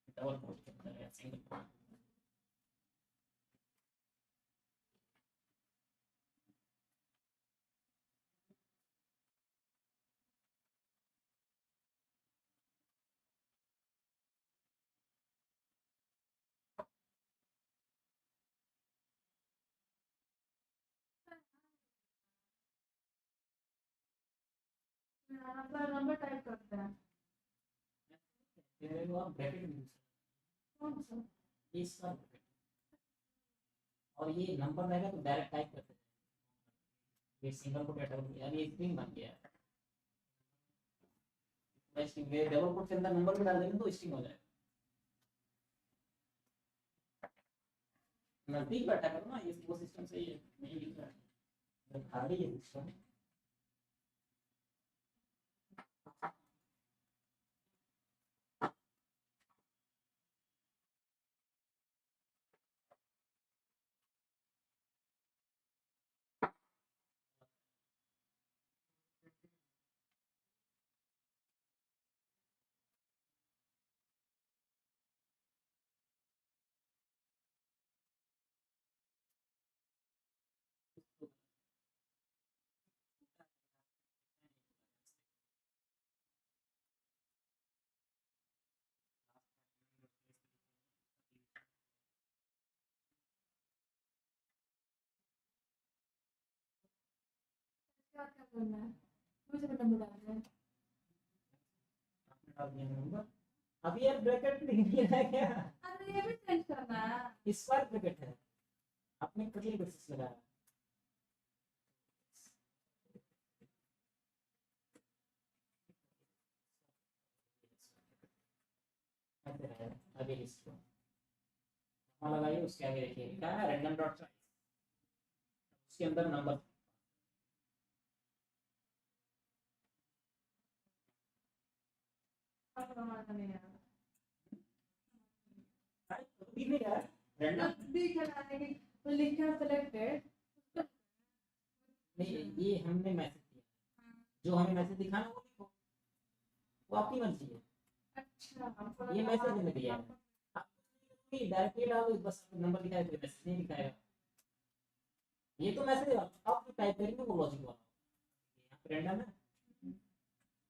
डबल कोट के अंदर है सिंगल कोट। नंबर टाइप करते हैं। ये वो आप ब्रैकेट में use कौन सा? करो। ये इसका ब्रैकेट और ये नंबर रहेगा तो डायरेक्ट टाइप करते हैं। ये सिंगल कोट या डबल कोट यानी स्ट्रिंग बन गया है। स्ट्रिंग ये डबल कोट के अंदर नंबर भी डाल देंगे तो स्ट्रिंग हो जाएगा। नजदीक बैठा करो ना, ये वो सिस्टम सही है नहीं लिख रहा है खाली है सिस्टम। क्या क्या करना है? दूसरे नंबर डालना है। आपने डाल दिया नंबर। अभी यार ब्रैकेट लिख दिया है क्या? अरे ये भी चेंज करना है। स्क्वायर ब्रैकेट है आपने कर्ली ब्रेसेस लगाया। ऐसे रहेगा। अभी इसको वहाँ लगाइए, उसके आगे देखिए क्या है, रैंडम डॉट चॉइस। उसके अंदर नंबर अब हमारा नहीं है। दिख नहीं रहा है रैंडम। दिख रहा है कि वो लिखा सिलेक्टेड। नहीं ये हमने मैसेज दिया, जो हमें मैसेज दिखाना वो लिखो, वो आपकी मर्जी है। अच्छा ये मैसेज हमने दिया है, आप डायरेक्टली डालो बस नंबर दिखाए कोई मैसेज नहीं दिखाएगा। ये तो मैसेज आप जो टाइप करेंगे वो लॉजिक वाला यहाँ पे रैंडम है।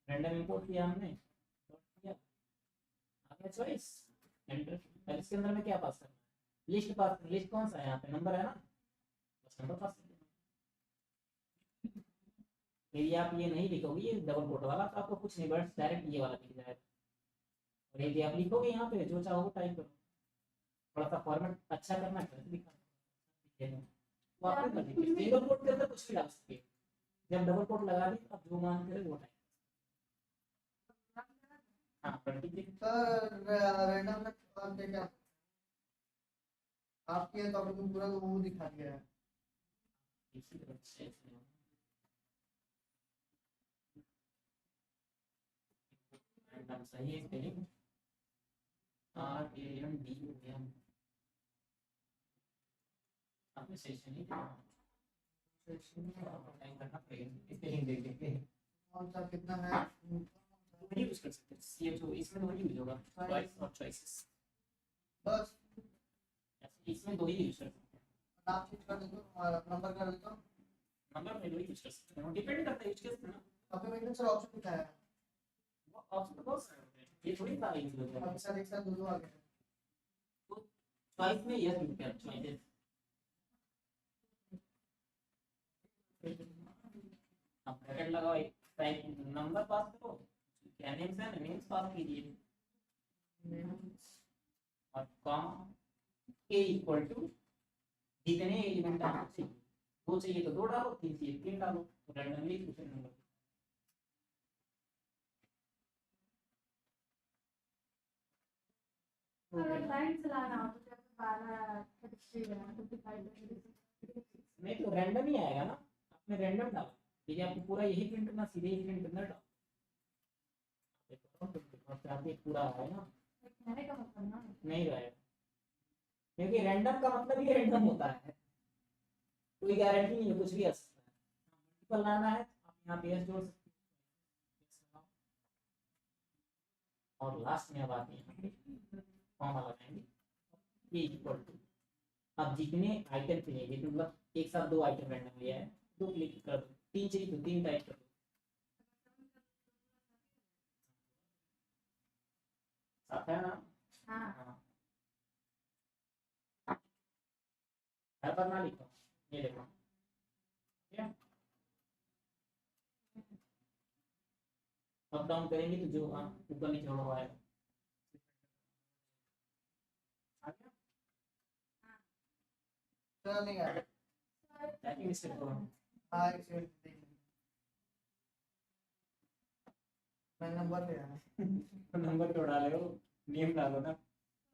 रैंडम इंपोर्ट किया हमने, डॉट किया, आ गया चॉइस, एंटर। अब इसके अंदर में क्या पास करना है, लिस्ट पास। लिस्ट कौन सा है यहाँ पे, नंबर है ना, बस नंबर पास कर देना। यदि आप ये नहीं लिखोगे ये डबल कोट वाला तो आपको कुछ नहीं, बस डायरेक्ट ये वाला दिख जाएगा। और यदि आप लिखोगे यहाँ पे जो चाहो टाइप करो, थोड़ा सा फॉर्मेट अच्छा करना है दिखा वो आपकी मर्जी। सिंगल कोट के अंदर कुछ भी डाल सकते हैं, जब डबल कोट लगा दी आप जो मान करें वो टाइप। हाँ सर रैंडम में आप क्या आपकी है टॉपिक में पूरा तो वो दिखा दिया है। इसी तरह से रैंडम सही है स्पेलिंग, RANDOM। आपने सेशन नहीं किया, टाइम करना पड़ेगा स्पेलिंग देख देख के। कौन सा कितना है वही यूज कर सकते हैं, ये जो इसमें वही यूज होगा, चॉइस और चॉइसेस। बस इसमें दो ही यूज कर सकते हैं, नाम चेंज कर देता हूँ, नंबर कर देता हूँ। नंबर में दो ही यूज कर सकते हैं, डिपेंड करता है यूज केस पे ना। अभी मैंने सर ऑप्शन दिखाया है। वो ऑप्शन तो बहुत सारे होते हैं, ये थोड़ी सारे यूज होते हैं। अब सर एक साथ दो आ गए। चॉइस में यस यूज कर चॉइसेस। अब ब्रैकेट लगाओ, एक टाइप नंबर पास करो, क्या नेम्स है नेम्स पास कीजिए, और कॉमा ए इक्वल टू जितने एलिमेंट आपको चाहिए, दो चाहिए तो दो डालो, तीन चाहिए तीन डालो, तो रैंडमली दूसरे नंबर। अगर लाइन चलाना हो तो जैसे 12 33 है 55 नहीं तो रैंडम ही आएगा ना, आपने रैंडम डाला, ठीक है, आपको पूरा यही प्रिंट करना, सीधे ही प्रिंट करना डाल आप ये पूरा है ना, कहने का मतलब ना नहीं रहेगा, क्योंकि रैंडम का मतलब ही रैंडम होता है, कोई गारंटी नहीं है, कुछ भी आ सकता है। मल्टीपल लाना है आप यहाँ पे एस जोड़ सकते हो, और लास्ट में अब आप यहाँ पे कॉमा लगाएंगे, ये इक्वल टू, अब जितने आइटम चाहिए, मतलब एक साथ दो आइटम रैंडम लिया है, दो क्लिक कर दो, तीन चाहिए तो तीन टाइप कर दो, साथ है ना। हाँ हाँ, हर बार ना लिखो, ये देखो, ठीक है, अप डाउन करेंगे तो जो ऊपर नीचे होगा आएगा, आ गया? चलो नहीं आ रहा। टाइपिंग मिस्टेक करो, हाँ एक सेकंड देखिए, मैं नंबर ले आया। नंबर क्यों डाले हो, नेम डालो ना।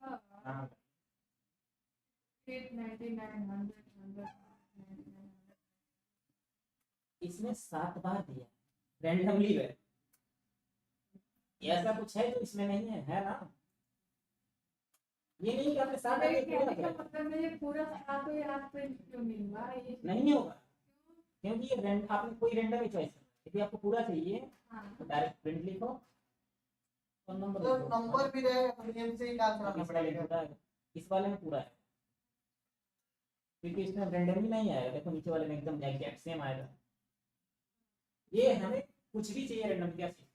हाँ 899 इसमें 7 बार दिया, रैंडमली है, ऐसा कुछ है जो इसमें नहीं है ना, ये नहीं कि आपने 7 मेरे बार कहने पूरा का करा, मतलब मुझे पूरा था तो यार प्रिंट क्यों नहीं हुआ ये नहीं होगा, क्योंकि ये आपने कोई रैंडम ही चॉइस करना, यदि आपको पूरा चाहिए हाँ तो डायरेक्ट प्रिंट लिखो और नंबर तो लिखो, नंबर भी रहेगा तो नेम से ही काम अब करना इस वाले में पड़ेगा। पूरा है, इस वाले में पूरा है, क्योंकि इसमें रैंडम ही नहीं आएगा, देखो नीचे वाले में एकदम एग्जैक्ट सेम आएगा, ये हमें कुछ भी चाहिए रैंडम क्या चाहिए,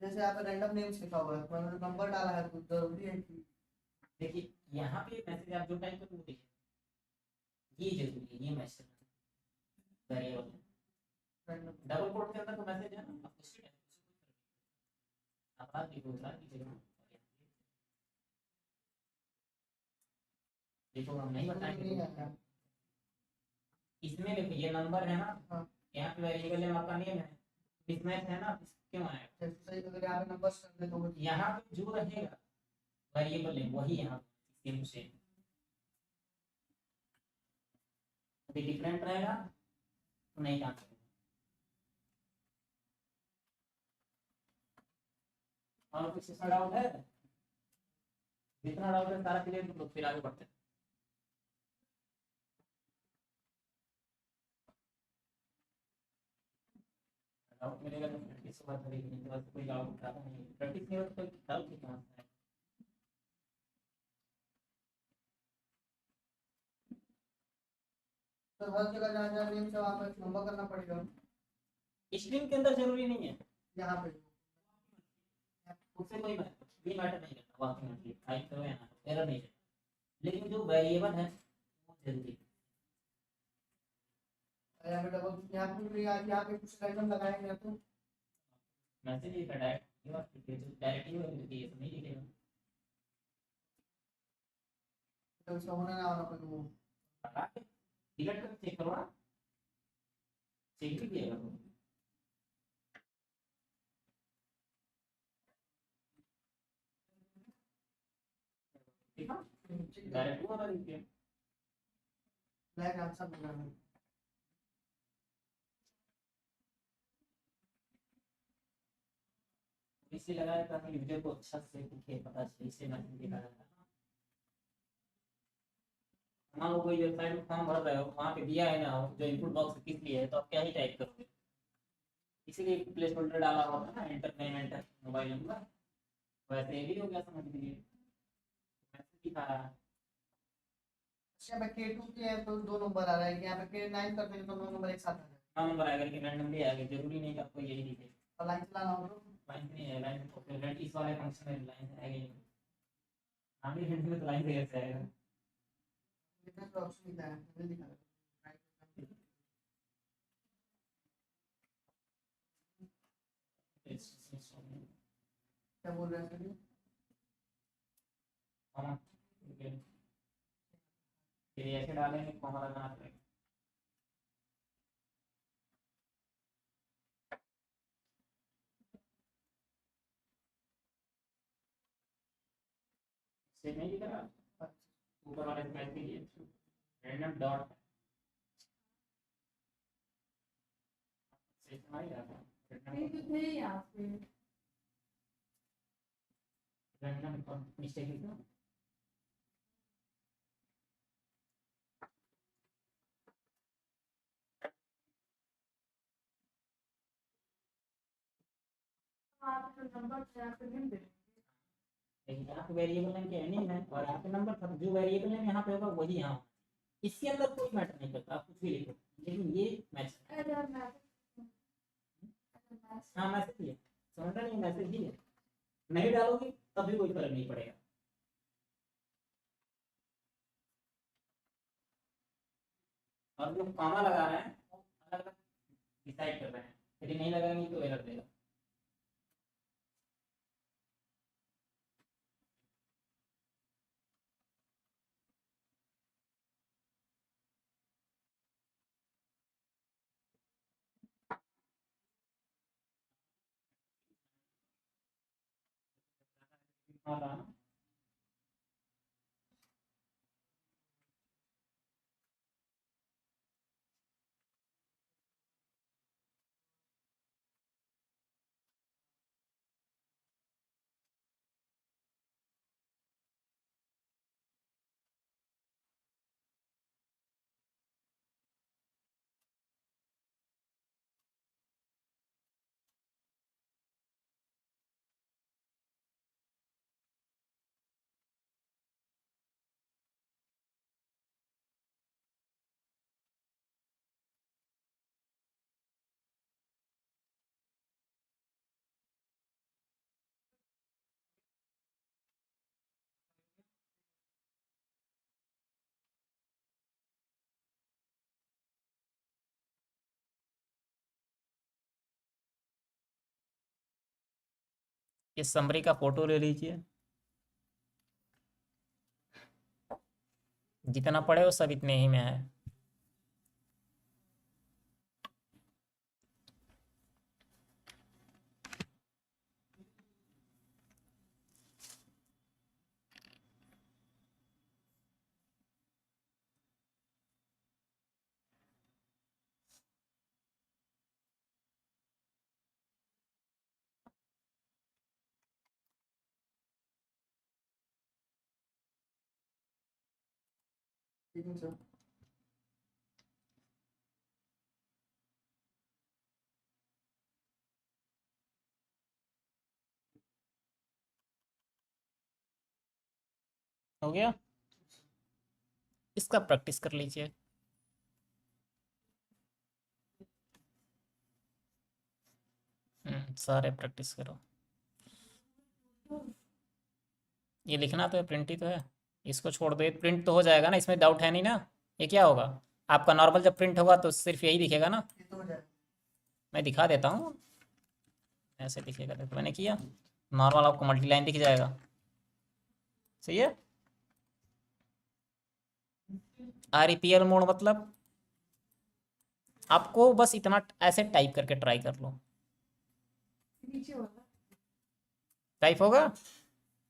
जैसे यहाँ पे रैंडम नेम्स लिखा हुआ है, मैंने नंबर डाला है तो जरूरी है कि देखिए यहाँ पे मैसेज आप जो टाइप करो वो देखिए, ये जरूरी है, ये message variable random. Double quote के अंदर तो मैसेज है ना, आप उसके टाइप आप बात लिखो उतार कीजिएगा, देखो हम नहीं नहीं बताएंगे, आया। इसमें देखो ये नंबर है ना, हाँ यहाँ पे वेरिएबल में आपका नेम है, मिसमैच है ना, क्यों आया, जैसे सही अगर यहाँ पे नंबर कर दे तो वो यहाँ पे जो रहेगा वेरिएबल है वही यहाँ सेम सेम, अभी डिफरेंट रहेगा तो नहीं काम करेगा, और कुछ इसमें डाउट है, जितना डाउट है सारा क्लियर तो फिर आगे बढ़ते हैं। डाउट मिलेगा तो प्रैक्टिस के बाद करेंगे, नहीं तो बस कोई डाउट उठाता नहीं, प्रैक्टिस नहीं हो तो कोई डाउट ही कहाँ से आएगा। तो हर जगह जहाँ जहाँ नेम से वहाँ पे नंबर करना पड़ेगा। स्ट्रिंग के अंदर जरूरी नहीं है, यहाँ पे उससे कोई भी मैटर नहीं करता, वहाँ पे टाइप करो या ना एरर नहीं है, लेकिन जो वेरिएबल है वो जरूरी है। यहाँ पे डबल यहाँ पे कुछ रैंडम लगाएंगे तो मैसेज ही डायरेक्ट ही ये सब नहीं लिखेगा, उसका होना ना होना कोई वो हटा के डिलीट करके चेक करो ना, चेक भी किया करो, ठीक है, डायरेक्ट हुआ था लिख ब्लैक आंसर लगाना। इसलिए लगाया ताकि यूजर को अच्छा से दिखे, पता चले, इसलिए मैसेज दिखा जाता है। मान लो कोई वेबसाइट में फॉर्म भर रहे हो, वहाँ पे दिया है ना जो इनपुट बॉक्स किस लिए है, तो आप क्या ही टाइप करोगे, इसीलिए प्लेस होल्डर डाला हुआ था ना, enter name enter mobile number, वैसे ये भी हो गया, समझ लीजिए मैसेज दिखा रहा है। यहाँ पे K2 के है तो 2 नंबर आ रहा है, यहाँ पे K9 कर देंगे तो 9 नंबर एक साथ आ जाएगा। हाँ नंबर आएगा, लेकिन रैंडमली आएगा, जरूरी नहीं कि आपको यही दिखे, और लाइन चलाना हो तो लाइन नहीं है, लाइन तो फिर इस वाले फंक्शन में लाइन आएगी नहीं, आगे हिंट में तो लाइन से कैसे आएगा, इतना तो ऑप्शन दिखा है, मुझे दिखा है। क्या बोल रहे हैं सर ये? हाँ फिर ऐसे डालेंगे कॉमा लगाना पड़ेगा, सेव नहीं दिख रहा ऊपर वाले स्लाइड के लिए, रैंडम डॉट आ ही रहा था कहीं कुछ नहीं यहाँ पे। रैंडम मिस्टेक ही था। आप नंबर यहाँ पे नहीं दे। लेकिन यहाँ पे वेरिएबल नेम के नहीं है और यहाँ पे नंबर था, जो वेरिएबल नेम यहाँ पे होगा वही यहाँ। इसके अंदर कोई मैटर नहीं करता, आप कुछ भी लिखो, लेकिन ये मैच। Error message. हाँ मैसेज ही है, समझ रहे नहीं, मैसेज ही है। नहीं डालोगे तब भी कोई फर्क नहीं पड़ेगा। और जो कॉमा लगा रहे हैं वो अलग अलग डिसाइड कर रहे हैं, यदि नहीं लगाएंगे तो एरर देगा। और रहा ना इस समरी का फोटो ले लीजिए, जितना पड़े वो सब इतने ही में है। ठीक है सर। हो गया, इसका प्रैक्टिस कर लीजिए। सारे प्रैक्टिस करो। ये लिखना तो है, प्रिंट ही तो है, इसको छोड़ दो, ये प्रिंट तो हो जाएगा ना, इसमें डाउट है नहीं ना। ये क्या होगा आपका नॉर्मल, जब प्रिंट होगा तो सिर्फ यही दिखेगा ना। ये तो हो जाएगा। मैं दिखा देता हूँ, ऐसे दिखेगा, देखो मैंने किया नॉर्मल, आपको मल्टी लाइन दिख जाएगा। सही है। REPL मोड मतलब आपको बस इतना ऐसे टाइप करके ट्राई कर लो। नीचे वाला। टाइप होगा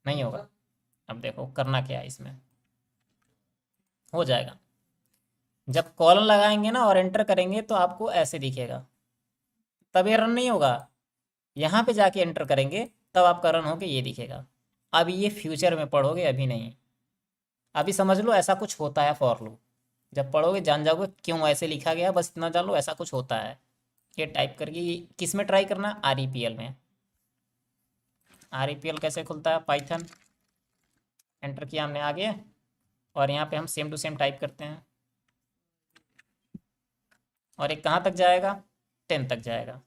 नहीं होगा। अब देखो करना क्या है, इसमें हो जाएगा। जब कॉलन लगाएंगे ना और एंटर करेंगे तो आपको ऐसे दिखेगा, तब ये रन नहीं होगा। यहाँ पे जाके एंटर करेंगे तब आपका रन होके ये दिखेगा। अब ये फ्यूचर में पढ़ोगे, अभी नहीं। अभी समझ लो ऐसा कुछ होता है फॉर लूप, जब पढ़ोगे जान जाओगे क्यों ऐसे लिखा गया, बस इतना जान लो ऐसा कुछ होता है। ये टाइप करके किस में ट्राई करना है, REPL में। REPL कैसे खुलता है, पाइथन एंटर किया हमने आगे, और यहाँ पे हम सेम टू सेम टाइप करते हैं, और एक कहाँ तक जाएगा, 10 तक जाएगा।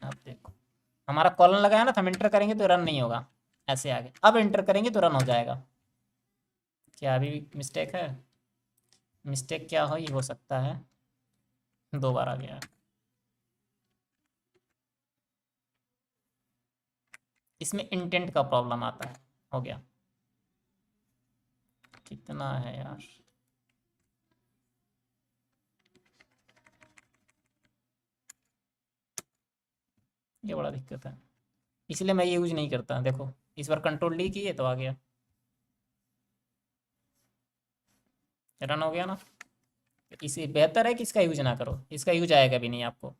अब देखो हमारा कॉलन लगाया ना, तो हम एंटर करेंगे तो रन नहीं होगा, ऐसे आगे। अब एंटर करेंगे तो रन हो जाएगा। क्या अभी भी मिस्टेक है? मिस्टेक क्या हो, ये हो सकता है 2 बार आ गया। इसमें इंटेंट का प्रॉब्लम आता है। हो गया, कितना है यार, ये बड़ा दिक्कत है, इसलिए मैं ये यूज नहीं करता। देखो इस बार कंट्रोल D किए तो आ गया, रन हो गया ना। इसे बेहतर है कि इसका यूज ना करो, इसका यूज आएगा भी नहीं आपको।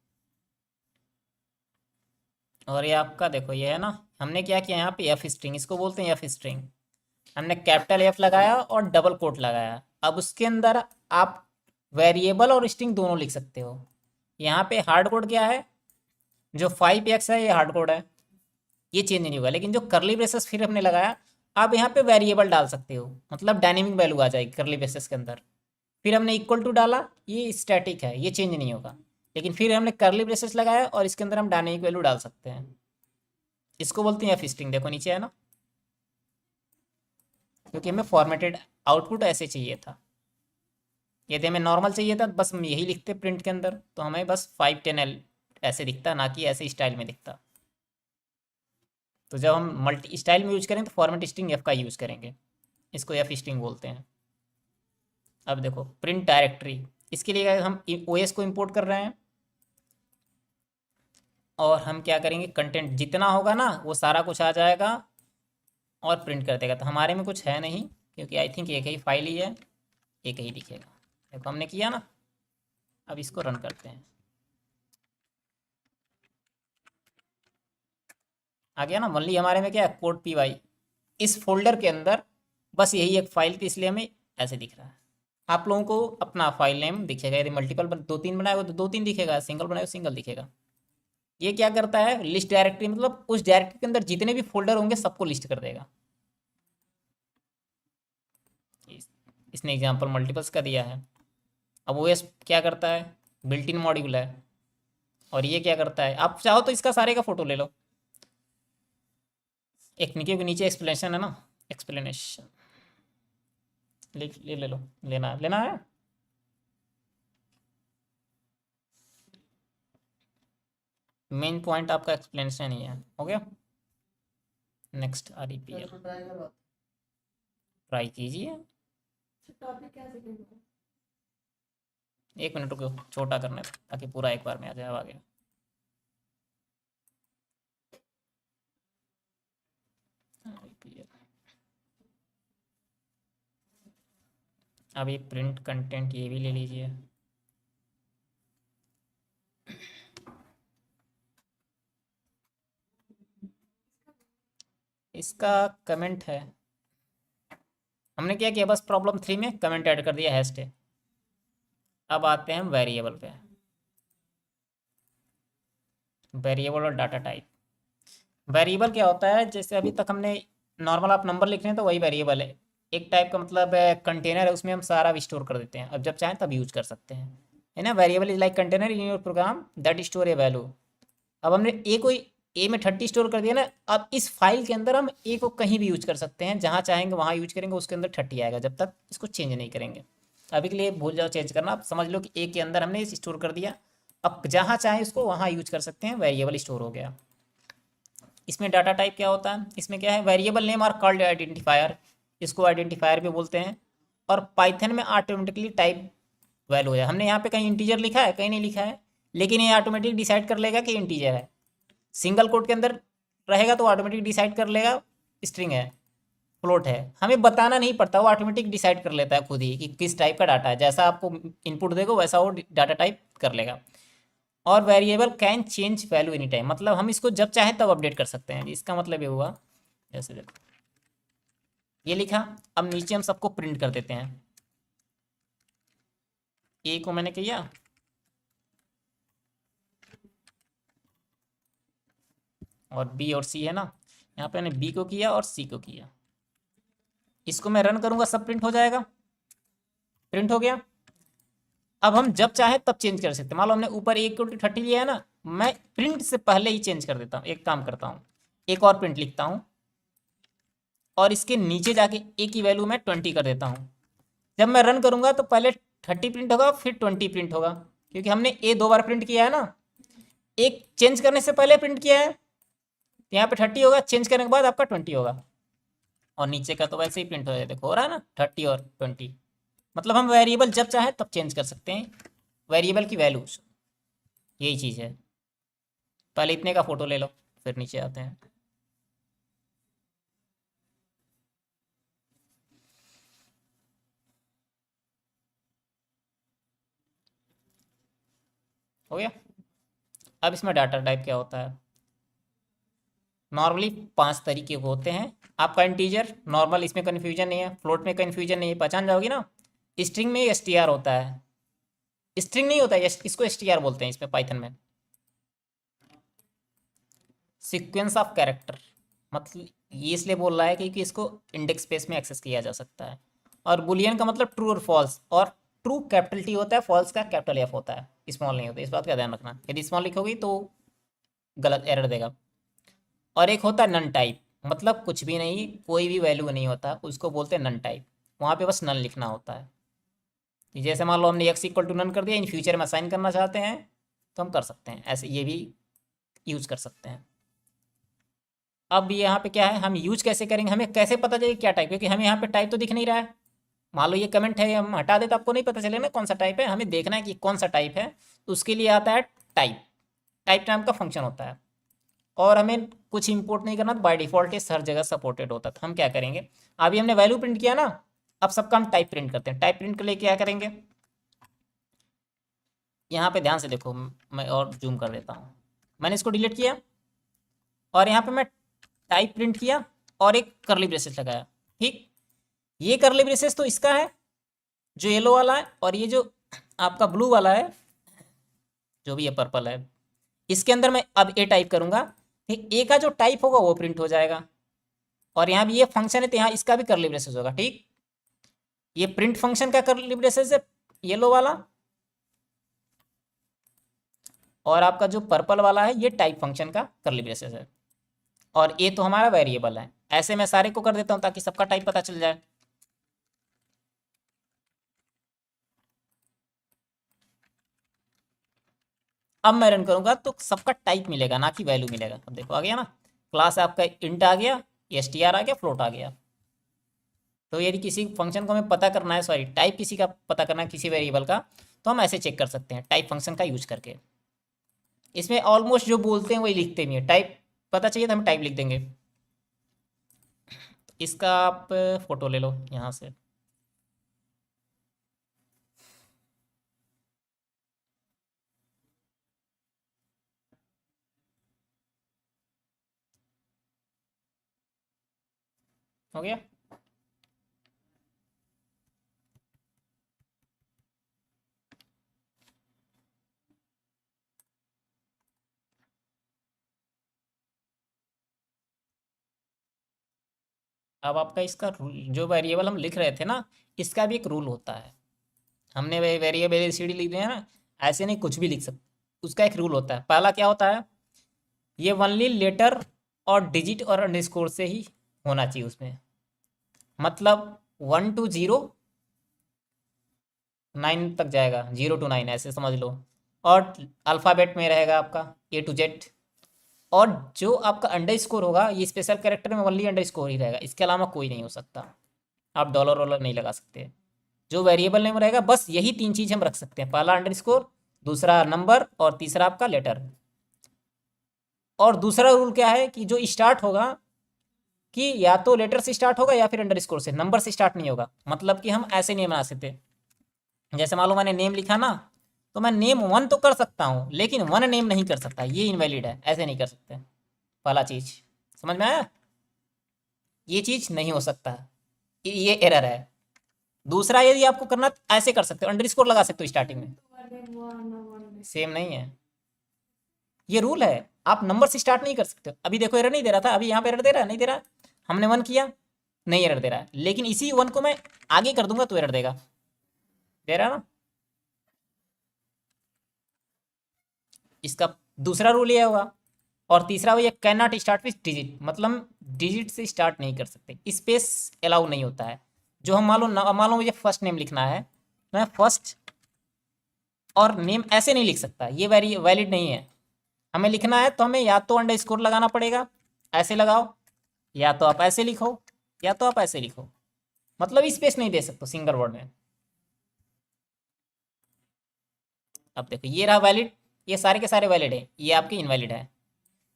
और ये आपका देखो ये है ना, हमने क्या किया यहाँ पे एफ स्ट्रिंग, इसको बोलते हैं एफ स्ट्रिंग। हमने कैपिटल एफ लगाया और डबल कोट लगाया। अब उसके अंदर आप वेरिएबल और स्ट्रिंग दोनों लिख सकते हो। यहाँ पे हार्ड कोड क्या है, जो 5x है ये हार्ड कोड है, ये चेंज नहीं होगा। लेकिन जो करली ब्रेसेस फिर हमने लगाया, आप यहाँ पे वेरिएबल डाल सकते हो, मतलब डायनेमिक वैल्यू आ जाएगी करली ब्रेसेस के अंदर। फिर हमने इक्वल टू डाला, ये स्टैटिक है, ये चेंज नहीं होगा। लेकिन फिर हमने करली ब्रेसेस लगाया और इसके अंदर हम डायनेमिक वैल्यू डाल सकते हैं। इसको बोलते हैं एफ स्ट्रिंग। देखो नीचे है ना, क्योंकि हमें फॉर्मेटेड आउटपुट ऐसे चाहिए था। यदि हमें नॉर्मल चाहिए था बस हम यही लिखते प्रिंट के अंदर, तो हमें बस 510L ऐसे दिखता, ना कि ऐसे स्टाइल में दिखता। तो जब हम मल्टी स्टाइल में यूज करें तो फॉर्मेट स्ट्रिंग एफ का यूज़ करेंगे, इसको एफ स्ट्रिंग बोलते हैं। अब देखो प्रिंट डायरेक्टरी, इसके लिए हम ओएस को इंपोर्ट कर रहे हैं और हम क्या करेंगे, कंटेंट जितना होगा ना वो सारा कुछ आ जाएगा और प्रिंट कर देगा। तो हमारे में कुछ है नहीं, क्योंकि आई थिंक एक ही फाइल ही है, एक ही दिखेगा। देखो हमने किया ना, अब इसको रन करते हैं। आ गया ना, मान ली हमारे में क्या है, कोड py। इस फोल्डर के अंदर बस यही एक फाइल थी, इसलिए हमें ऐसे दिख रहा है। आप लोगों को अपना फाइल नेम दिखेगा, यदि मल्टीपल दो तीन बनाए हो तो दो तीन दिखेगा, सिंगल बनाए हो सिंगल दिखेगा। ये क्या करता है, लिस्ट डायरेक्टरी, मतलब उस डायरेक्टरी के अंदर जितने भी फोल्डर होंगे सबको लिस्ट कर देगा। इसने एग्जांपल मल्टीपल्स का दिया है। अब ओएस क्या करता है, बिल्ट इन मॉड्यूल है। और ये क्या करता है, आप चाहो तो इसका सारे का फोटो ले लो, एक नीचे नीचे एक्सप्लेनेशन है ना, एक्सप्लेनेशन ले लो, लेना है। मेन पॉइंट आपका एक्सप्लेनेशन ही है, हो गया। नेक्स्ट REPL ट्राई करो। ट्राई कीजिए। टॉपिक कैसे करेंगे? 1 मिनट रुको, छोटा करने दो ताकि पूरा एक बार में आ जाए आगे। अब ये प्रिंट कंटेंट ये भी ले लीजिए। इसका कमेंट है, हमने क्या किया, बस प्रॉब्लम 3 में कमेंट ऐड कर दिया, हैश है। अब आते हैं हम वेरिएबल पे, वेरिएबल और डाटा टाइप। वेरिएबल क्या होता है, जैसे अभी तक हमने नॉर्मल आप नंबर लिख रहे हैं तो वही वेरिएबल है, एक टाइप का मतलब कंटेनर है, उसमें हम सारा स्टोर कर देते हैं। अब जब चाहें तब यूज कर सकते हैं, है ना। Variable is like container in your program that store a value. अब हमने ए में 30 स्टोर कर दिया ना, अब इस फाइल के अंदर हम ए को कहीं भी यूज कर सकते हैं, जहाँ चाहेंगे वहाँ यूज करेंगे, उसके अंदर 30 आएगा जब तक इसको चेंज नहीं करेंगे। अभी के लिए भूल जाओ चेंज करना, आप समझ लो कि ए के अंदर हमने स्टोर कर दिया, अब जहाँ चाहें उसको वहाँ यूज कर सकते हैं, वेरिएबल स्टोर हो गया। इसमें डाटा टाइप क्या होता है, इसमें क्या है, वेरिएबल नेम और कॉल्ड आइडेंटिफायर, इसको आइडेंटिफायर भी बोलते हैं। और पाइथन में ऑटोमेटिकली टाइप वैल्यू है, हमने यहाँ पे कहीं इंटीजर लिखा है, कहीं नहीं लिखा है, लेकिन ये ऑटोमेटिक डिसाइड कर लेगा कि इंटीजर है। सिंगल कोट के अंदर रहेगा तो ऑटोमेटिक डिसाइड कर लेगा स्ट्रिंग है, फ्लोट है, हमें बताना नहीं पड़ता, वो ऑटोमेटिक डिसाइड कर लेता है खुद ही कि किस टाइप का डाटा है, जैसा आपको इनपुट देगा वैसा वो डाटा टाइप कर लेगा। और variable can change value any time, मतलब हम इसको जब चाहे तब अपडेट कर सकते हैं। इसका मतलब ये हुआ, जैसे देखो ये लिखा, अब नीचे हम सबको प्रिंट कर देते हैं। ए को मैंने किया, और बी और सी है ना, यहाँ पे मैंने बी को किया और सी को किया। इसको मैं रन करूंगा, सब प्रिंट हो जाएगा, प्रिंट हो गया। अब हम जब चाहे तब चेंज कर सकते हैं। मान लो हमने ऊपर एक 30 लिया है ना, मैं प्रिंट से पहले ही चेंज कर देता हूँ। एक काम करता हूँ, एक और प्रिंट लिखता हूँ और इसके नीचे जाके ए की वैल्यू मैं 20 कर देता हूँ। जब मैं रन करूंगा तो पहले 30 प्रिंट होगा, फिर 20 प्रिंट होगा, क्योंकि हमने ए 2 बार प्रिंट किया है ना, एक चेंज करने से पहले प्रिंट किया है, यहाँ पे 30 होगा, चेंज करने के बाद आपका 20 होगा। और नीचे का तो वैसे ही प्रिंट हो जाए, देखो हो रहा है ना 30 और 20। मतलब हम वेरिएबल जब चाहे तब चेंज कर सकते हैं, वेरिएबल की वैल्यूज, यही चीज़ है। पहले इतने का फोटो ले लो, फिर नीचे आते हैं। हो गया। अब इसमें डाटा टाइप क्या होता है, नॉर्मली 5 तरीके के होते हैं। आपका इंटीजर नॉर्मल, इसमें कन्फ्यूजन नहीं है, फ्लोट में कन्फ्यूजन नहीं है, पहचान जाओगी ना। स्ट्रिंग में str होता है, स्ट्रिंग नहीं होता है, इसको str बोलते हैं इसमें पाइथन में। सीक्वेंस ऑफ कैरेक्टर, मतलब ये इसलिए बोल रहा है क्योंकि इसको इंडेक्स स्पेस में एक्सेस किया जा सकता है। और बुलियन का मतलब ट्रू और फॉल्स, और ट्रू कैपिटल टी होता है, फॉल्स का कैपिटल एफ होता है, स्मॉल नहीं होता, इस बात का ध्यान रखना। यदि स्मॉल लिखोगी तो गलत एरर देगा। और एक होता है नन टाइप, मतलब कुछ भी नहीं, कोई भी वैल्यू नहीं होता, उसको बोलते हैं नन टाइप। वहाँ पे बस नन लिखना होता है। जैसे मान लो हमने x इक्वल टू नन कर दिया, इन फ्यूचर में असाइन करना चाहते हैं तो हम कर सकते हैं ऐसे, ये भी यूज कर सकते हैं। अब यहाँ पे क्या है, हम यूज कैसे करेंगे, हमें कैसे पता चलेगा क्या टाइप, क्योंकि हमें यहाँ पे टाइप तो दिख नहीं रहा है। मान लो ये कमेंट है, हम हटा दे तो आपको नहीं पता चलेगा ना कौन सा टाइप है, हमें देखना है कि कौन सा टाइप है। उसके लिए आता है टाइप, टाइप नाम का फंक्शन होता है। और हमें कुछ इंपोर्ट नहीं करना, तो बाय डिफॉल्ट ये हर जगह सपोर्टेड होता है। तो हम क्या करेंगे, अभी हमने वैल्यू प्रिंट किया ना, अब सबका हम टाइप प्रिंट करते हैं। टाइप प्रिंट के लिए क्या करेंगे, यहाँ पे ध्यान से देखो, मैं और जूम कर देता हूँ। मैंने इसको डिलीट किया और यहाँ पे मैं टाइप प्रिंट किया और एक करली ब्रेसेस लगाया, ठीक। ये करली ब्रेसेस तो इसका है जो येलो वाला है, और ये जो आपका ब्लू वाला है, जो भी ये पर्पल है, इसके अंदर मैं अब ए टाइप करूंगा, ठीक। ए का जो टाइप होगा वो प्रिंट हो जाएगा। और यहाँ भी ये फंक्शन है तो यहाँ इसका भी करली ब्रेसेस होगा, ठीक। ये प्रिंट फंक्शन का करली ब्रेसेस है येलो वाला, और आपका जो पर्पल वाला है ये टाइप फंक्शन का करली ब्रेसेस है। और ए तो हमारा वेरिएबल है। ऐसे मैं सारे को कर देता हूँ ताकि सबका टाइप पता चल जाए। अब मैं रन करूंगा तो सबका टाइप मिलेगा, ना कि वैल्यू मिलेगा। अब देखो आ गया ना, क्लास आपका इंट आ गया, str आ गया, फ्लोट आ गया। तो यदि किसी फंक्शन को हमें पता करना है, सॉरी टाइप किसी का पता करना है किसी वेरिएबल का, तो हम ऐसे चेक कर सकते हैं टाइप फंक्शन का यूज करके। इसमें ऑलमोस्ट जो बोलते हैं वही लिखते भी हैं। टाइप पता चाहिए तो हम टाइप लिख देंगे। इसका आप फोटो ले लो यहाँ से। हो गया। अब आपका इसका जो वेरिएबल हम लिख रहे थे ना, इसका भी एक रूल होता है। हमने वेरिएबल एबीसीडी लिख दिया ना, ऐसे नहीं कुछ भी लिख सकते, उसका एक रूल होता है। पहला क्या होता है, ये ओनली लेटर और डिजिट और अंडरस्कोर से ही होना चाहिए उसमें। मतलब 1 to 0 9 तक जाएगा, 0 to 9 ऐसे समझ लो। और अल्फ़ाबेट में रहेगा आपका A to Z। और जो आपका अंडरस्कोर होगा, ये स्पेशल कैरेक्टर में ओनली अंडरस्कोर ही रहेगा, इसके अलावा कोई नहीं हो सकता। आप डॉलर वॉलर नहीं लगा सकते। जो वेरिएबल नेम रहेगा बस यही 3 चीज़ हम रख सकते हैं, पहला अंडरस्कोर, दूसरा नंबर, और तीसरा आपका लेटर। और दूसरा रूल क्या है कि जो स्टार्ट होगा कि या तो लेटर से स्टार्ट होगा या फिर अंडरस्कोर से, नंबर से स्टार्ट नहीं होगा। मतलब कि हम ऐसे नहीं बना सकते, जैसे मान लो मैंने नेम लिखा ना, तो मैं नेम 1 तो कर सकता हूँ लेकिन 1 नेम नहीं कर सकता, ये इनवैलिड है, ऐसे नहीं कर सकते। पहला चीज़ समझ में आया, ये चीज़ नहीं हो सकता, ये एरर है। दूसरा यदि आपको करना ऐसे कर सकते हो, अंडरस्कोर लगा सकते हो स्टार्टिंग में, सेम नहीं है, ये रूल है। आप नंबर से स्टार्ट नहीं कर सकते। अभी देखो एरर नहीं दे रहा था, अभी यहाँ पे एरर दे रहा है, नहीं दे रहा। हमने 1 किया, नहीं एरर दे रहा है, लेकिन इसी 1 को मैं आगे कर दूंगा तो एरर देगा, दे रहा ना। इसका दूसरा रूल ये होगा। और तीसरा वो ये can not start with digit, मतलब डिजिट से स्टार्ट नहीं कर सकते, स्पेस अलाउ नहीं होता है। जो हम मान लो मुझे फर्स्ट नेम लिखना है, मैं फर्स्ट और नेम ऐसे नहीं लिख सकता, ये वैलिड नहीं है। हमें लिखना है तो हमें या तो अंडरस्कोर लगाना पड़ेगा, ऐसे लगाओ, या तो आप ऐसे लिखो, या तो आप ऐसे लिखो, मतलब स्पेस नहीं दे सकते सिंगल वर्ड में। अब देखो ये रहा वैलिड, ये सारे के सारे वैलिड है, ये आपके इनवैलिड है,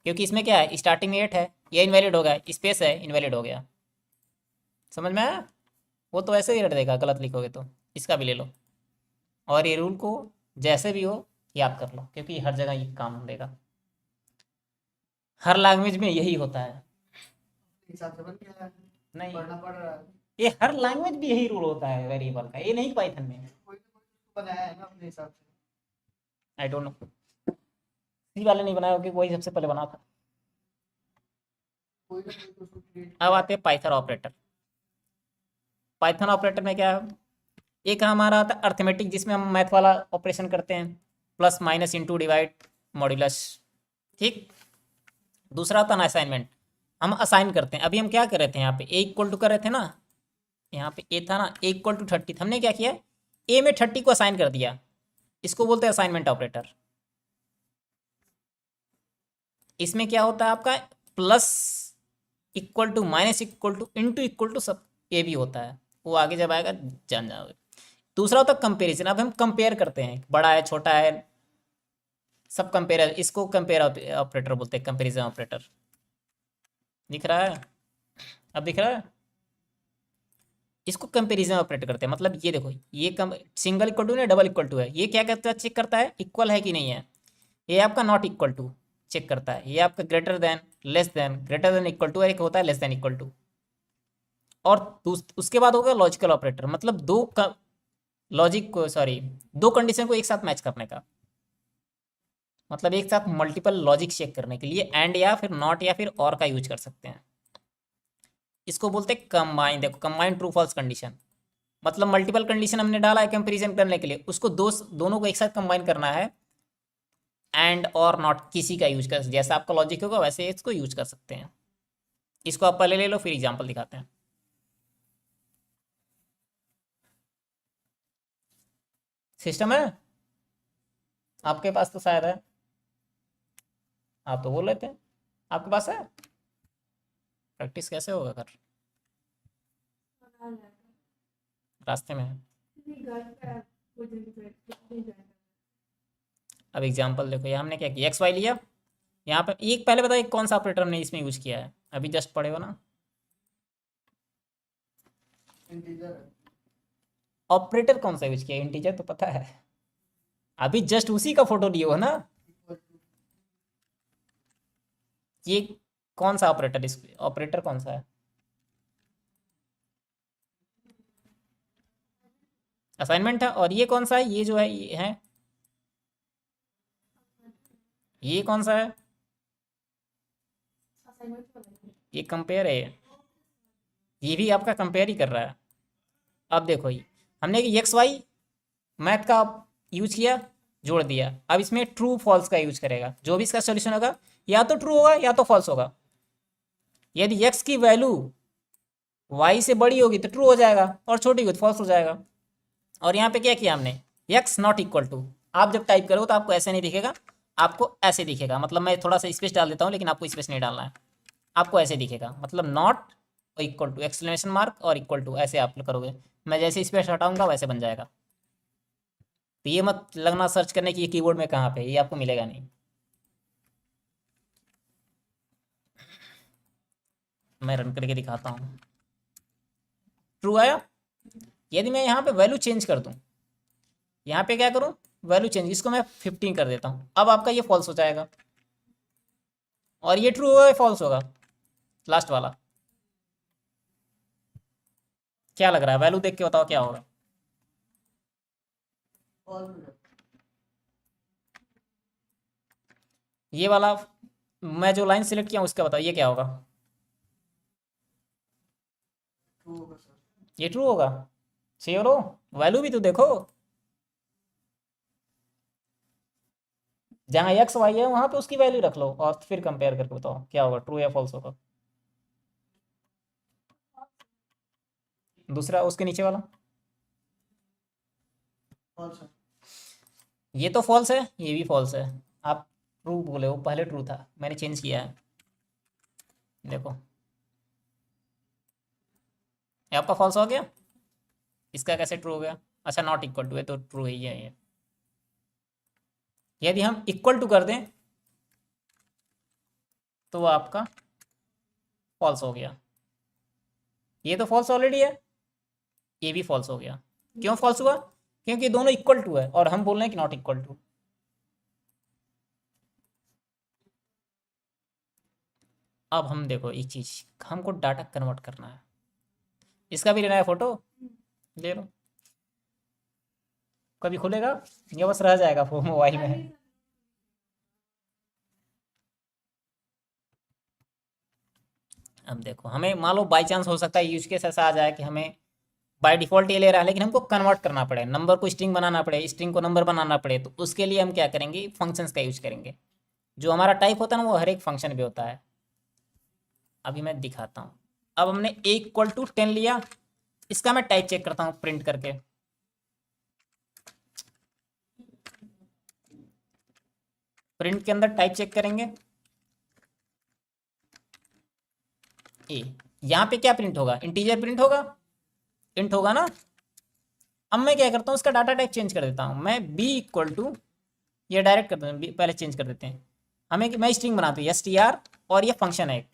क्योंकि इसमें क्या है स्टार्टिंग में 8 है, ये इनवैलिड हो गया, स्पेस है इनवैलिड हो गया। समझ में आया, वो तो ऐसे ही रट देगा गलत लिखोगे तो। इसका भी ले लो, और ये रूल को जैसे भी हो याद कर लो, क्योंकि हर जगह ये काम देगा, हर लैंग्वेज में यही होता है। हिसाब से बन गया है, नहीं, पढ़ना पड़ रहा है। ये हर लैंग्वेज में यही रूल होता है वेरिएबल का, ये नहीं पाइथन में। कोई ना कोई उसको बनाया है ना अपने हिसाब से। आई डोंट नो, सी वाले नहीं बनाया होगा, वही सबसे पहले बना था। कोई ना कोई तो उसको क्रिएट अब आते हैं पाइथन ऑपरेटर। पाइथन ऑपरेटर में क्या है, एक हमारा आता है अर्थमेटिक, जिसमें हम मैथ वाला ऑपरेशन करते हैं, plus minus into divide modulus, ठीक। दूसरा होता है असाइनमेंट, हम असाइन करते हैं। अभी हम क्या कर रहे थे, यहाँ पे ए इक्वल टू कर रहे थे ना, यहाँ पे ए था ना, ए इक्वल टू 30, हमने क्या किया, ए में 30 को असाइन कर दिया, इसको बोलते हैं असाइनमेंट ऑपरेटर। इसमें क्या होता है आपका, plus equal to minus equal to सब ये भी होता है, वो आगे जब आएगा जान जाओगे। दूसरा होता है कंपेरिजन, अब हम कंपेयर करते हैं, बड़ा है छोटा है सब कंपेयर, इसको कंपेयर ऑपरेटर बोलते हैं, कंपेरिजन ऑपरेटर। दिख रहा है, अब दिख रहा है, इसको कंपेरिजन ऑपरेटर करते हैं। मतलब ये देखो, ये सिंगल इक्वल टू है, डबल इक्वल टू है, ये क्या करता है, चेक करता है इक्वल है कि नहीं है। ये आपका नॉट इक्वल टू चेक करता है, ये आपका greater than, less than, greater than equal to, एक होता है लेस देन इक्वल टू। और उसके बाद होगा लॉजिकल ऑपरेटर, मतलब लॉजिक को, सॉरी, दो कंडीशन को एक साथ मैच करने का, मतलब एक साथ मल्टीपल लॉजिक चेक करने के लिए एंड या फिर नॉट या फिर और का यूज कर सकते हैं। इसको बोलते हैं कंबाइन। देखो, कंबाइन ट्रू फॉल्स कंडीशन, मतलब मल्टीपल कंडीशन हमने डाला है कंपैरिजन करने के लिए, उसको दोनों को एक साथ कंबाइन करना है, एंड और नॉट किसी का यूज कर, जैसा आपका लॉजिक होगा वैसे इसको यूज कर सकते हैं। इसको आप पहले ले लो, फिर एग्जाम्पल दिखाते हैं। सिस्टम है आपके पास तो शायद है, आप तो बोल रहे थे आपके पास है, प्रैक्टिस कैसे होगा घर, बना लिया। रास्ते में है। किसी घर पे वो दिन पे नहीं जाएगा। अब एग्जाम्पल देखो, ये हमने क्या किया, एक्स वाई लिया, यहाँ पे एक पहले बताइए कौन सा ऑपरेटर हमने इसमें यूज किया है, अभी जस्ट पढ़े हो ना। इंटीजर है। ऑपरेटर कौन सा यूज किया, इंटीजर तो पता है, अभी जस्ट उसी का फोटो लिए हो ना। इक्वल टू ये कौन सा ऑपरेटर, इस ऑपरेटर कौन सा है, असाइनमेंट है। और ये कौन सा है, ये जो है ये है, ये कौन सा है, असाइनमेंट बनाएंगे। ये कंपेयर है, ये भी आपका कंपेयर ही कर रहा है। अब देखो, ये हमने एक्स वाई मैथ का यूज किया, जोड़ दिया, अब इसमें ट्रू फॉल्स का यूज करेगा, जो भी इसका सोल्यूशन होगा या तो ट्रू होगा या तो फॉल्स होगा। यदि एक्स की वैल्यू वाई से बड़ी होगी तो ट्रू हो जाएगा, और छोटी होगी तो फॉल्स हो जाएगा। और यहाँ पे क्या किया हमने, एक्स नॉट इक्वल टू, आप जब टाइप करोगे तो आपको ऐसे नहीं दिखेगा, आपको ऐसे दिखेगा, मतलब मैं थोड़ा सा स्पेस डाल देता हूँ, लेकिन आपको स्पेस नहीं डालना है, आपको ऐसे दिखेगा, मतलब not equal to exclamation mark और इक्वल टू, ऐसे आप करोगे, मैं जैसे स्पेस हटाऊंगा वैसे बन जाएगा। तो ये मत लगना सर्च करने की ये कीबोर्ड में कहाँ पे, ये आपको मिलेगा नहीं। मैं रन करके दिखाता हूँ, ट्रू आया। यदि मैं यहाँ पे वैल्यू चेंज कर दूँ, यहाँ पे क्या करूँ, वैल्यू चेंज, इसको मैं 15 कर देता हूँ, अब आपका ये फॉल्स हो जाएगा, और ये ट्रू होगा या फॉल्स होगा, लास्ट वाला। क्या लग रहा है, वैल्यू देख के बताओ क्या होगा। और ये वाला मैं जो लाइन सिलेक्ट किया उसका बताओ, ये क्या होगा, ट्रू होगा सर। ये ट्रू होगा, श्योर हो, वैल्यू भी तो देखो, जहाँ एक्स वाई है वहां पे उसकी वैल्यू रख लो और फिर कंपेयर करके बताओ क्या होगा, ट्रू या फॉल्स होगा। दूसरा उसके नीचे वाला, और सर ये तो फॉल्स है, ये भी फॉल्स है, आप ट्रू बोले, वो पहले ट्रू था, मैंने चेंज किया है, देखो ये आपका फॉल्स हो गया, इसका कैसे ट्रू हो गया, अच्छा नॉट इक्वल टू है तो ट्रू ही है ये। यदि हम इक्वल टू कर दें तो वो आपका फॉल्स हो गया, ये तो फॉल्स ऑलरेडी है, ये भी फॉल्स हो गया। क्यों फॉल्स हुआ, क्योंकि दोनों इक्वल टू है और हम बोल रहे हैं कि नॉट इक्वल टू। अब हम देखो एक चीज़, हमको डाटा कन्वर्ट करना है, इसका भी लेना है फोटो, ले लो। कभी खुलेगा या बस रह जाएगा वो मोबाइल में? अब देखो हमें मान लो बाई चांस हो सकता है यूज केस ऐसा आ जाए कि हमें बाय डिफ़ॉल्ट ये ले रहा है लेकिन हमको कन्वर्ट करना पड़े, नंबर को स्ट्रिंग बनाना पड़े, स्ट्रिंग को नंबर बनाना पड़े, तो उसके लिए हम क्या करेंगे, फंक्शंस का यूज करेंगे। जो हमारा टाइप होता है ना वो हर एक फंक्शन भी होता है। अभी मैं दिखाता हूँ। अब हमने a इक्वल टू 10 लिया, इसका मैं टाइप चेक करता हूँ प्रिंट करके। प्रिंट के अंदर टाइप चेक करेंगे ए, यहाँ पे क्या प्रिंट होगा, इंटीजर प्रिंट होगा, इंट होगा ना। अब मैं क्या करता हूँ, उसका डाटा टाइप चेंज कर देता हूँ, मैं b इक्वल टू, ये डायरेक्ट कर देते हैं, पहले चेंज कर देते हैं हमें कि मैं स्ट्रिंग बनाता हूँ str, और ये फंक्शन है एक।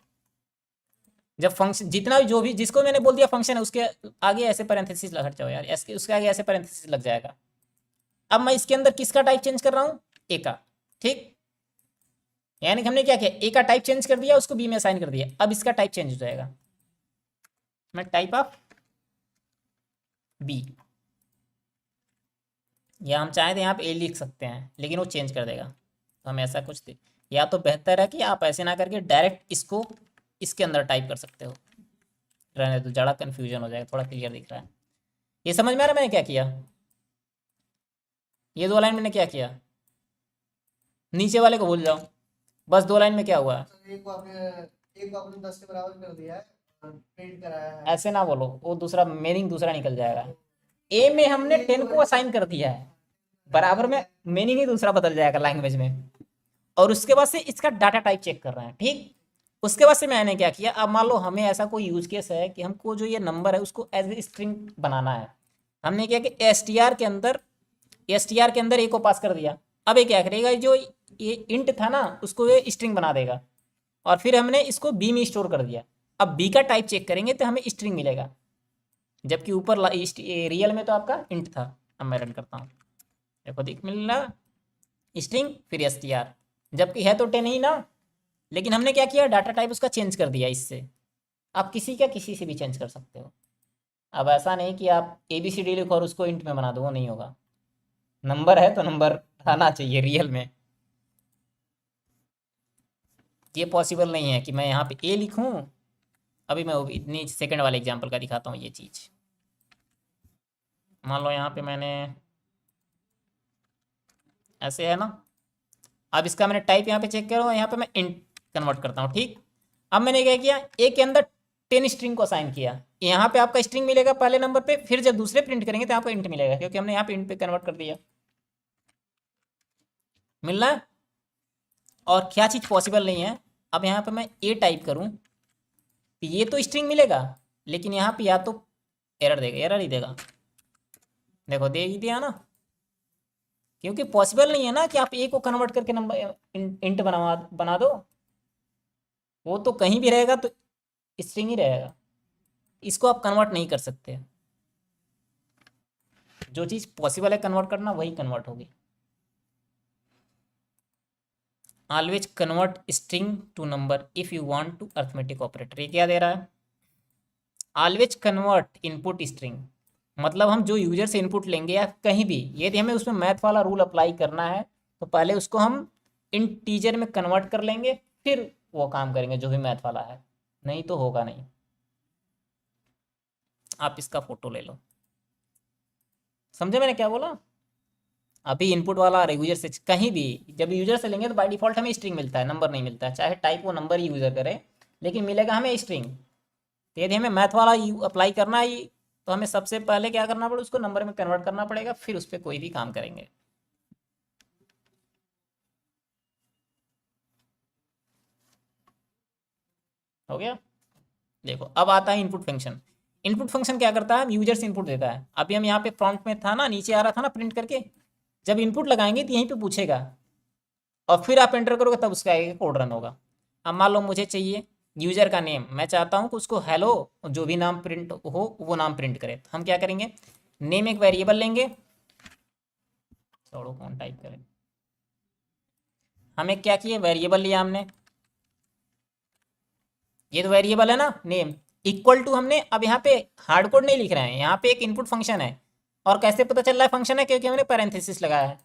जब फंक्शन जितना भी जो भी जिसको मैंने बोल दिया फंक्शन है उसके आगे ऐसे पैरेंथेसिस हट जाओ यार, उसके आगे ऐसे पैरेंथेसिस लग जाएगा। अब मैं इसके अंदर किसका टाइप चेंज कर रहा हूँ, ए का, ठीक। यानी कि हमने क्या किया, ए का टाइप चेंज कर दिया, उसको बी में असाइन कर दिया। अब इसका टाइप चेंज हो जाएगा, मैं टाइप ऑफ बी, या हम चाहें तो यहाँ पे ए लिख सकते हैं लेकिन वो चेंज कर देगा, तो हम ऐसा कुछ या तो बेहतर है कि आप ऐसे ना करके डायरेक्ट इसको इसके अंदर टाइप कर सकते हो, रहने तो ज़्यादा कन्फ्यूजन हो जाएगा, थोड़ा क्लियर दिख रहा है। ये समझ में आ रहा है मैंने क्या किया, ये 2 लाइन मैंने क्या किया, नीचे वाले को भूल जाओ, बस 2 लाइन में क्या हुआ। एक को आपने 10 के बराबर कर दिया है, प्रिंट कराया है। ऐसे ना बोलो, वो दूसरा मीनिंग दूसरा निकल जाएगा। ए में हमने 10 को असाइन कर दिया है, बराबर में मीनिंग ही दूसरा बदल जाएगा लैंग्वेज में। और उसके बाद से इसका डाटा टाइप चेक कर रहे हैं, ठीक। उसके बाद से मैंने क्या किया, अब मान लो हमें ऐसा कोई यूज केस है कि हमको जो ये नंबर है उसको एज ए स्ट्रिंग बनाना है। हमने क्या कि एस टी आर के अंदर ए को पास कर दिया। अब ये क्या करेगा, जो ये इंट था ना उसको ये स्ट्रिंग बना देगा, और फिर हमने इसको बी में स्टोर कर दिया। अब बी का टाइप चेक करेंगे तो हमें स्ट्रिंग मिलेगा, जबकि ऊपर रियल में तो आपका इंट था। अब मैं रन करता हूँ, देखो देख मिल रहा स्ट्रिंग फिर str, जबकि है तो 10 ही ना, लेकिन हमने क्या किया, डाटा टाइप उसका चेंज कर दिया इससे। आप किसी का किसी से भी चेंज कर सकते हो। अब ऐसा नहीं कि आप ABCD लिखो और उसको इंट में बना दो, वो नहीं होगा। नंबर है तो नंबर आना चाहिए रियल में। ये पॉसिबल नहीं है कि मैं यहाँ पे ए लिखूँ। अभी मैं इतनी सेकंड वाले एग्जांपल का दिखाता हूँ ये चीज़। मान लो यहाँ पे मैंने ऐसे है ना, अब इसका मैंने टाइप यहाँ पे चेक करो, यहाँ पे मैं इंट कन्वर्ट करता हूँ, ठीक। अब मैंने क्या किया, ए के अंदर 10 स्ट्रिंग को असाइन किया। यहाँ पे आपका स्ट्रिंग मिलेगा पहले नंबर पे, फिर जब दूसरे प्रिंट करेंगे तो आपको इंट मिलेगा, क्योंकि हमने यहाँ पे इंट पे कन्वर्ट कर दिया। मिल रहा है। और क्या चीज़ पॉसिबल नहीं है, अब यहाँ पे मैं ए टाइप करूँ तो ये तो स्ट्रिंग मिलेगा, लेकिन यहाँ पे या तो एरर देगा, एरर ही देगा, देखो दे ही दिया ना। क्योंकि पॉसिबल नहीं है ना कि आप ए को कन्वर्ट करके नंबर इंट बना दो, वो तो कहीं भी रहेगा तो स्ट्रिंग ही रहेगा, इसको आप कन्वर्ट नहीं कर सकते। जो चीज़ पॉसिबल है कन्वर्ट करना वही कन्वर्ट होगी। Always convert string to number if you want to arithmetic operator, ये क्या दे रहा है, ऑलवेज कन्वर्ट इनपुट स्ट्रिंग, मतलब हम जो यूजर से इनपुट लेंगे या कहीं भी यदि हमें उसमें मैथ वाला रूल अप्लाई करना है तो पहले उसको हम इंटीजर में कन्वर्ट कर लेंगे, फिर वो काम करेंगे जो भी मैथ वाला है, नहीं तो होगा नहीं। आप इसका फोटो ले लो, समझे मैंने क्या बोला। अभी इनपुट वाला यूजर से कहीं भी जब यूजर से लेंगे तो बाय डिफॉल्ट हमें स्ट्रिंग मिलता है, नंबर नहीं मिलता है, चाहे टाइप वो नंबर ही यूजर करे लेकिन मिलेगा हमें स्ट्रिंग। तो यदि हमें मैथ वाला अप्लाई करना है तो हमें सबसे पहले क्या करना पड़ेगा, उसको नंबर में कन्वर्ट करना पड़ेगा, फिर उस पर कोई भी काम करेंगे। हो गया। देखो अब आता है इनपुट फंक्शन। इनपुट फंक्शन क्या करता है, यूजर से इनपुट देता है। अभी हम यहाँ पे प्रॉम्प्ट में था ना, नीचे आ रहा था ना प्रिंट करके, जब इनपुट लगाएंगे तो यहीं पे पूछेगा और फिर आप एंटर करोगे तब उसका एक कोड रन होगा। अब मान लो मुझे चाहिए यूजर का नेम, मैं चाहता हूँ कि उसको हेलो जो भी नाम प्रिंट हो वो नाम प्रिंट करे, तो हम क्या करेंगे, नेम एक वेरिएबल लेंगे, छोड़ो कौन टाइप करें, हमें क्या किए वेरिएबल लिया हमने, ये तो वेरिएबल है ना नेम, इक्वल टू हमने अब यहाँ पे हार्ड कोड नहीं लिख रहे हैं, यहाँ पे एक इनपुट फंक्शन है। और कैसे पता चल रहा है फंक्शन है, क्योंकि हमने पैरेंथेसिस लगाया है।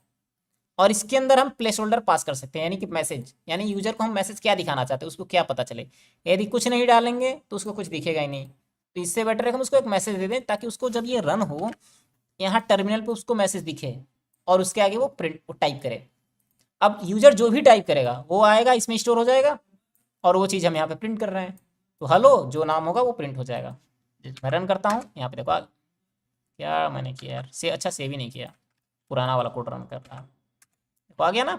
और इसके अंदर हम प्लेस होल्डर पास कर सकते हैं, यानी कि मैसेज, यानी यूजर को हम मैसेज क्या दिखाना चाहते हैं, उसको क्या पता चले। यदि कुछ नहीं डालेंगे तो उसको कुछ दिखेगा ही नहीं। तो इससे बेटर है कि हम उसको एक मैसेज दे दें, ताकि उसको जब ये रन हो यहाँ टर्मिनल पे उसको मैसेज दिखे और उसके आगे वो प्रिंट टाइप करे। अब यूजर जो भी टाइप करेगा वो आएगा, इसमें स्टोर हो जाएगा, और वो चीज़ हम यहाँ पे प्रिंट कर रहे हैं। तो हेलो जो नाम होगा वो प्रिंट हो जाएगा। मैं रन करता हूँ, यहाँ पे देखो क्या मैंने किया यार, से अच्छा सेव ही नहीं किया, पुराना वाला कोड रन कर रहा है। देखो आ गया ना,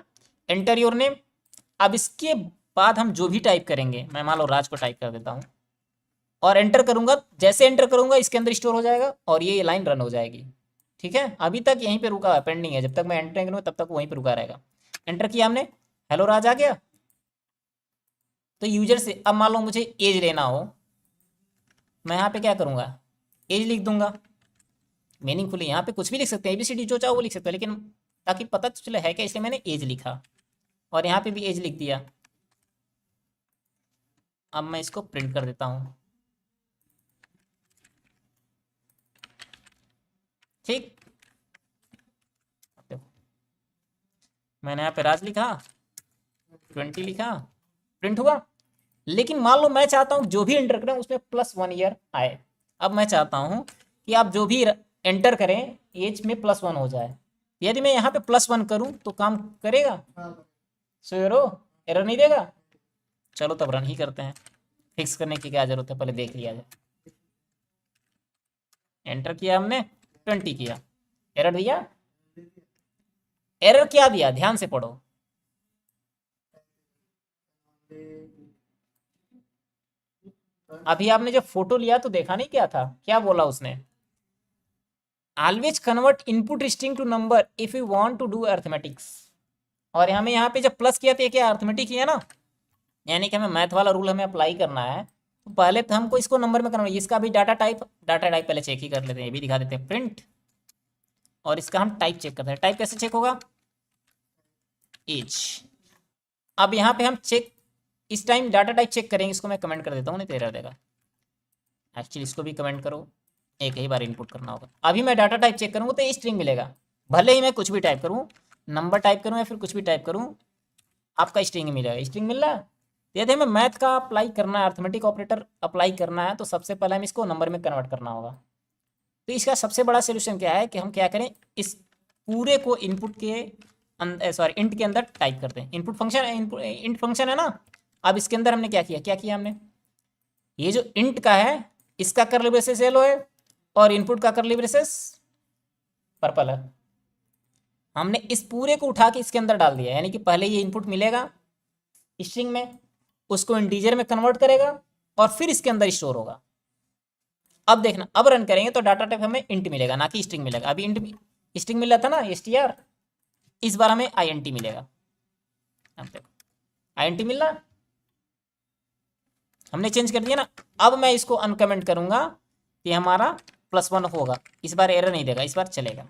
एंटर योर नेम। अब इसके बाद हम जो भी टाइप करेंगे, मैं मान लो राज को टाइप कर देता हूँ और एंटर करूंगा, जैसे एंटर करूंगा इसके अंदर स्टोर हो जाएगा और ये लाइन रन हो जाएगी। ठीक है, अभी तक यहीं पे रुका है, पेंडिंग है, जब तक मैं एंटर नहीं करूँगा तब तक वहीं पे रुका रहेगा। एंटर किया हमने, हेलो राज आ गया। तो यूजर से अब मान लो मुझे एज लेना हो, मैं यहाँ पे क्या करूँगा, एज लिख दूंगा। मीनिंगफुली यहाँ पे कुछ भी लिख सकते हैं, ABCD जो चाहो वो लिख सकते हैं, लेकिन ताकि पता तो चले है क्या, इसलिए मैंने एज लिखा और यहाँ पे भी एज लिख दिया। अब मैं इसको प्रिंट कर देता हूँ। ठीक, मैंने यहाँ पे राज लिखा, 20 लिखा, प्रिंट हुआ। लेकिन मान लो मैं चाहता हूँ जो भी एंटर करें उसमें +1 ईयर आए। अब मैं चाहता हूँ कि आप जो भी एंटर करें एज में +1 हो जाए। यदि मैं यहाँ पे +1 करूँ तो काम करेगा, श्योर हो, एरर नहीं देगा। चलो तब रन ही करते हैं, फिक्स करने की क्या जरूरत है, पहले देख लिया जाए। एंटर किया हमने, 20 किया, एरर दिया। एरर क्या दिया, ध्यान से पढ़ो। अभी आपने जब फोटो लिया तो देखा नहीं क्या था, क्या बोला उसने, always convert input string to number if you want to do arithmetics. और हमें यहाँ पे जब प्लस किया तो ये क्या अर्थमेटिक ही है ना, यानी कि हमें मैथ वाला रूल हमें अप्लाई करना है। तो पहले तो हमको इसको नंबर में कन्वर्ट, इसका भी डाटा टाइप पहले चेक ही कर लेते हैं, ये भी दिखा देते हैं प्रिंट। और इसका हम टाइप चेक करते हैं, टाइप कैसे चेक होगा, एज। अब यहाँ पे हम चेक, इस टाइम डाटा टाइप चेक करेंगे, इसको मैं कमेंट कर देता हूँ नहीं तो एरर देगा। एक्चुअली इसको भी कमेंट करो, एक ही बार इनपुट करना होगा। अभी मैं डाटा टाइप चेक करूँगा तो स्ट्रिंग मिलेगा, भले ही मैं कुछ भी टाइप करूँ, नंबर टाइप करूँ या फिर कुछ भी टाइप करूँ, आपका स्ट्रिंग मिलेगा। स्ट्रिंग मिल रहा है। यदि हमें मैथ का अप्लाई करना है, अर्थमेटिक ऑपरेटर अप्लाई करना है, तो सबसे पहले हम इसको नंबर में कन्वर्ट करना होगा। तो इसका सबसे बड़ा सोल्यूशन क्या है कि हम क्या करें, इस पूरे को इनपुट के सॉरी इंट के अंदर टाइप करते हैं। इनपुट फंक्शन, इंट फंक्शन है ना। अब इसके अंदर हमने क्या किया हमने, ये जो इंट का है इसका कर्ली ब्रेसेस येलो है और इनपुट का कर्ली ब्रेसेस पर्पल है। हमने इस पूरे को उठा के इसके अंदर डाल दिया, यानी कि पहले ये इनपुट मिलेगा स्ट्रिंग में, उसको इंटीजर में कन्वर्ट करेगा और फिर इसके अंदर स्टोर होगा। अब देखना, अब रन करेंगे तो डाटा टाइप हमें इंट मिलेगा, ना कि स्ट्रिंग मिलेगा। अभी इंट स्ट्रिंग मिला था ना str, इस बार हमें int मिलेगा। अब देखो int मिल रहा, हमने चेंज कर दिया ना। अब मैं इसको अनकमेंट करूंगा कि हमारा +1 होगा, इस बार एरर नहीं देगा, इस बार चलेगा।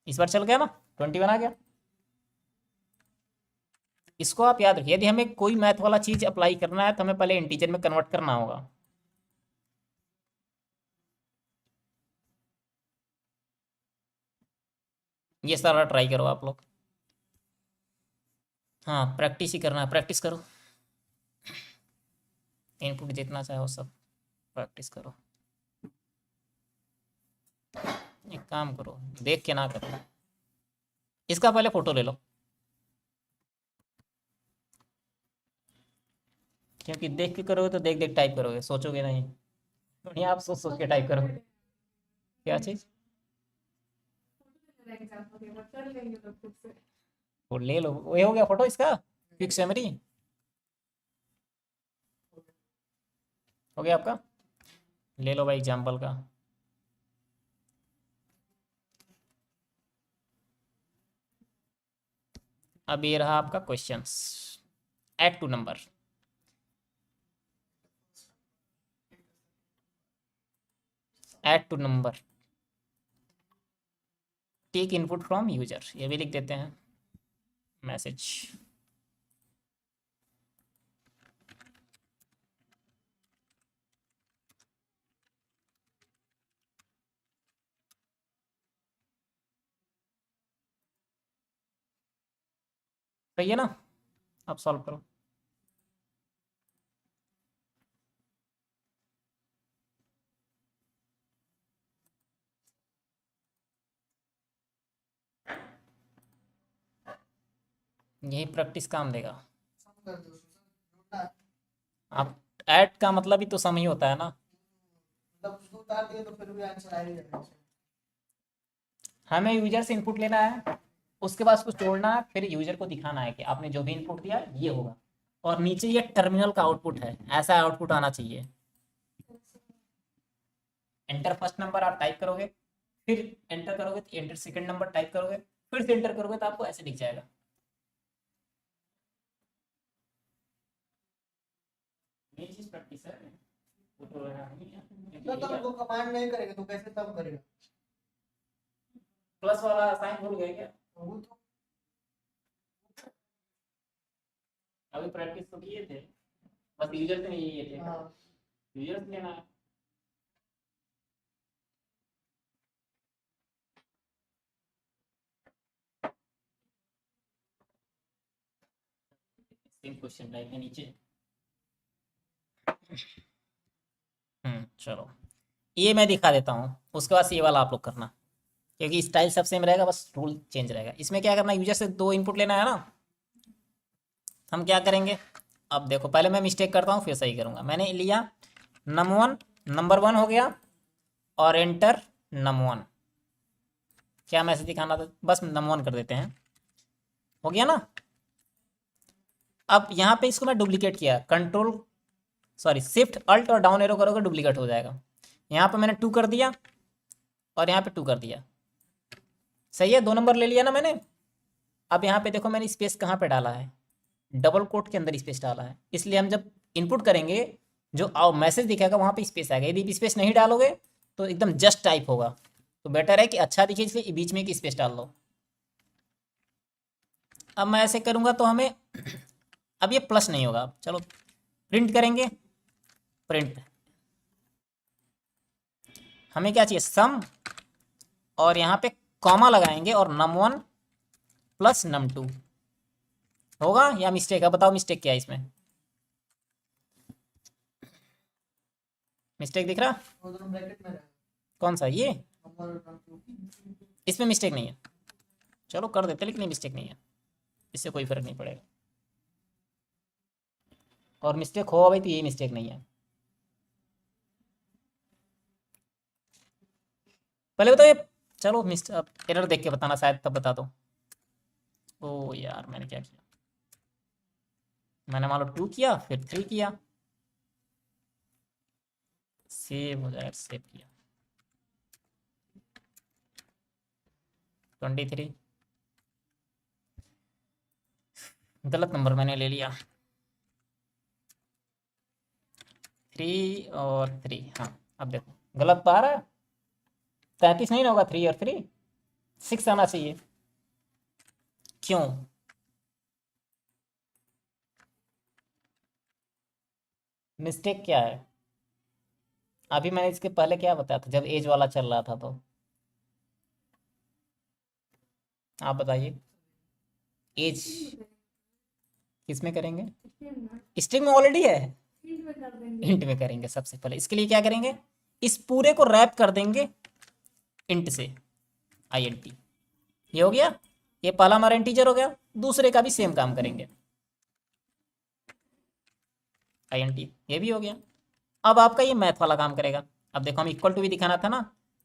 इस बार चल गया ना, 21 आ गया। इसको आप याद रखिए, यदि हमें कोई मैथ वाला चीज अप्लाई करना है तो हमें पहले इंटीजर में कन्वर्ट करना होगा। ये सारा ट्राई करो आप लोग। हाँ प्रैक्टिस ही करना है, प्रैक्टिस करो, इनपुट जितना चाहे वो सब प्रैक्टिस करो। एक काम करो, देख के ना करो, इसका पहले फोटो ले लो, क्योंकि देख के करोगे तो देख देख टाइप करोगे, सोचोगे नहीं। नहीं आप सोच सोच के टाइप करोगे। क्या चीज, वो ले लो, वो हो गया फोटो इसका, फिक्स मेमोरी हो गया आपका। ले लो भाई एग्जाम्पल का। अब ये रहा आपका questions, add two number. Add two number, take input from user, ये भी लिख देते हैं। मैसेज। सही है ना? अब सॉल्व करो। यही प्रैक्टिस काम देगा। सम कर दो जोड़ना है। आप ऐड का मतलब ही तो सम ही होता है ना। मतलब उसको उतार दिए तो फिर भी आंसर आ ही जाएगा। हमें यूजर से इनपुट लेना है, उसके बाद उसको जोड़ना है, फिर यूजर को दिखाना है कि आपने जो भी इनपुट दिया ये होगा, और नीचे ये टर्मिनल का आउटपुट है, ऐसा आउटपुट आना चाहिए। एंटर फर्स्ट नंबर आप टाइप करोगे, फिर एंटर करोगे तो एंटर सेकंड नंबर टाइप करोगे, फिर से एंटर करोगे तो आपको ऐसे दिख जाएगा। ये चीज प्रैक्टिस है, वो तो तो तुम कमांड नहीं करेगा तो कैसे तब करेगा? प्लस वाला साइन भूल गए क्या? वो तो अभी प्रैक्टिस तो किए थे, बस यूजर से नहीं लिए थे। हाँ यूजर से लेना है। सेम क्वेश्चन लाइक है नीचे। चलो ये मैं दिखा देता हूँ, उसके बाद से ये वाला आप लोग करना, क्योंकि स्टाइल सब सेम रहेगा, बस रूल चेंज रहेगा। इसमें क्या करना, यूजर से 2 इनपुट लेना है ना। हम क्या करेंगे, अब देखो पहले मैं मिस्टेक करता हूँ फिर सही करूँगा। मैंने लिया num1 नंबर 1 हो गया, और एंटर num1। क्या मैसेज दिखाना था, बस num1 कर देते हैं, हो गया ना। अब यहाँ पे इसको मैं डुप्लीकेट किया, कंट्रोल सॉरी शिफ्ट अल्ट और डाउन एरो करोगे डुप्लीकेट हो जाएगा। यहाँ पे मैंने 2 कर दिया और यहाँ पे 2 कर दिया, सही है, 2 नंबर ले लिया ना मैंने। अब यहाँ पे देखो मैंने स्पेस कहाँ पे डाला है, डबल कोट के अंदर स्पेस डाला है, इसलिए हम जब इनपुट करेंगे जो मैसेज दिखेगा वहाँ पे स्पेस आएगा। यदि स्पेस नहीं डालोगे तो एकदम जस्ट टाइप होगा, तो बेटर है कि अच्छा दिखे, इसलिए बीच में एक स्पेस डाल दो। अब मैं ऐसे करूँगा तो हमें अब ये प्लस नहीं होगा। चलो प्रिंट करेंगे, प्रिंट हमें क्या चाहिए, सम, और यहाँ पे कॉमा लगाएंगे और num1 प्लस num2 होगा या मिस्टेक है, बताओ मिस्टेक क्या है इसमें, मिस्टेक दिख रहा? वो दोनों ब्रैकेट में रहेगा। कौन सा ये, नंबर 1 2 इसमें मिस्टेक नहीं है, चलो कर देते, लेकिन ये मिस्टेक नहीं है, इससे कोई फर्क नहीं पड़ेगा। और मिस्टेक हो भाई तो ये मिस्टेक नहीं है। पहले बताओ ये, चलो मिस्टेक एरर देख के बताना, शायद तब बता दो। ओ यार मैंने क्या किया, मैंने मान लो 2 किया फिर 3 किया, सेव हो जाएगा, सेव किया 23, गलत नंबर मैंने ले लिया, 3 और 3, हाँ अब देखो गलत तो आ रहा है, 33 नहीं ना होगा, 3 और 3 6 आना चाहिए, क्यों? मिस्टेक क्या है, अभी मैंने इसके पहले क्या बताया था जब एज वाला चल रहा था, तो आप बताइए एज किस में करेंगे, स्ट्रिंग में ऑलरेडी है, इंट में करेंगे। सबसे पहले इसके लिए क्या करेंगे, इस पूरे को रैप कर देंगे इंट से, int, ये हो गया, ये पहला हमारा इंटीजर हो गया, दूसरे का भी सेम काम करेंगे, int ये भी हो गया। अब आपका ये मैथ वाला काम करेगा। अब देखो हम इक्वल टू भी दिखाना था ना,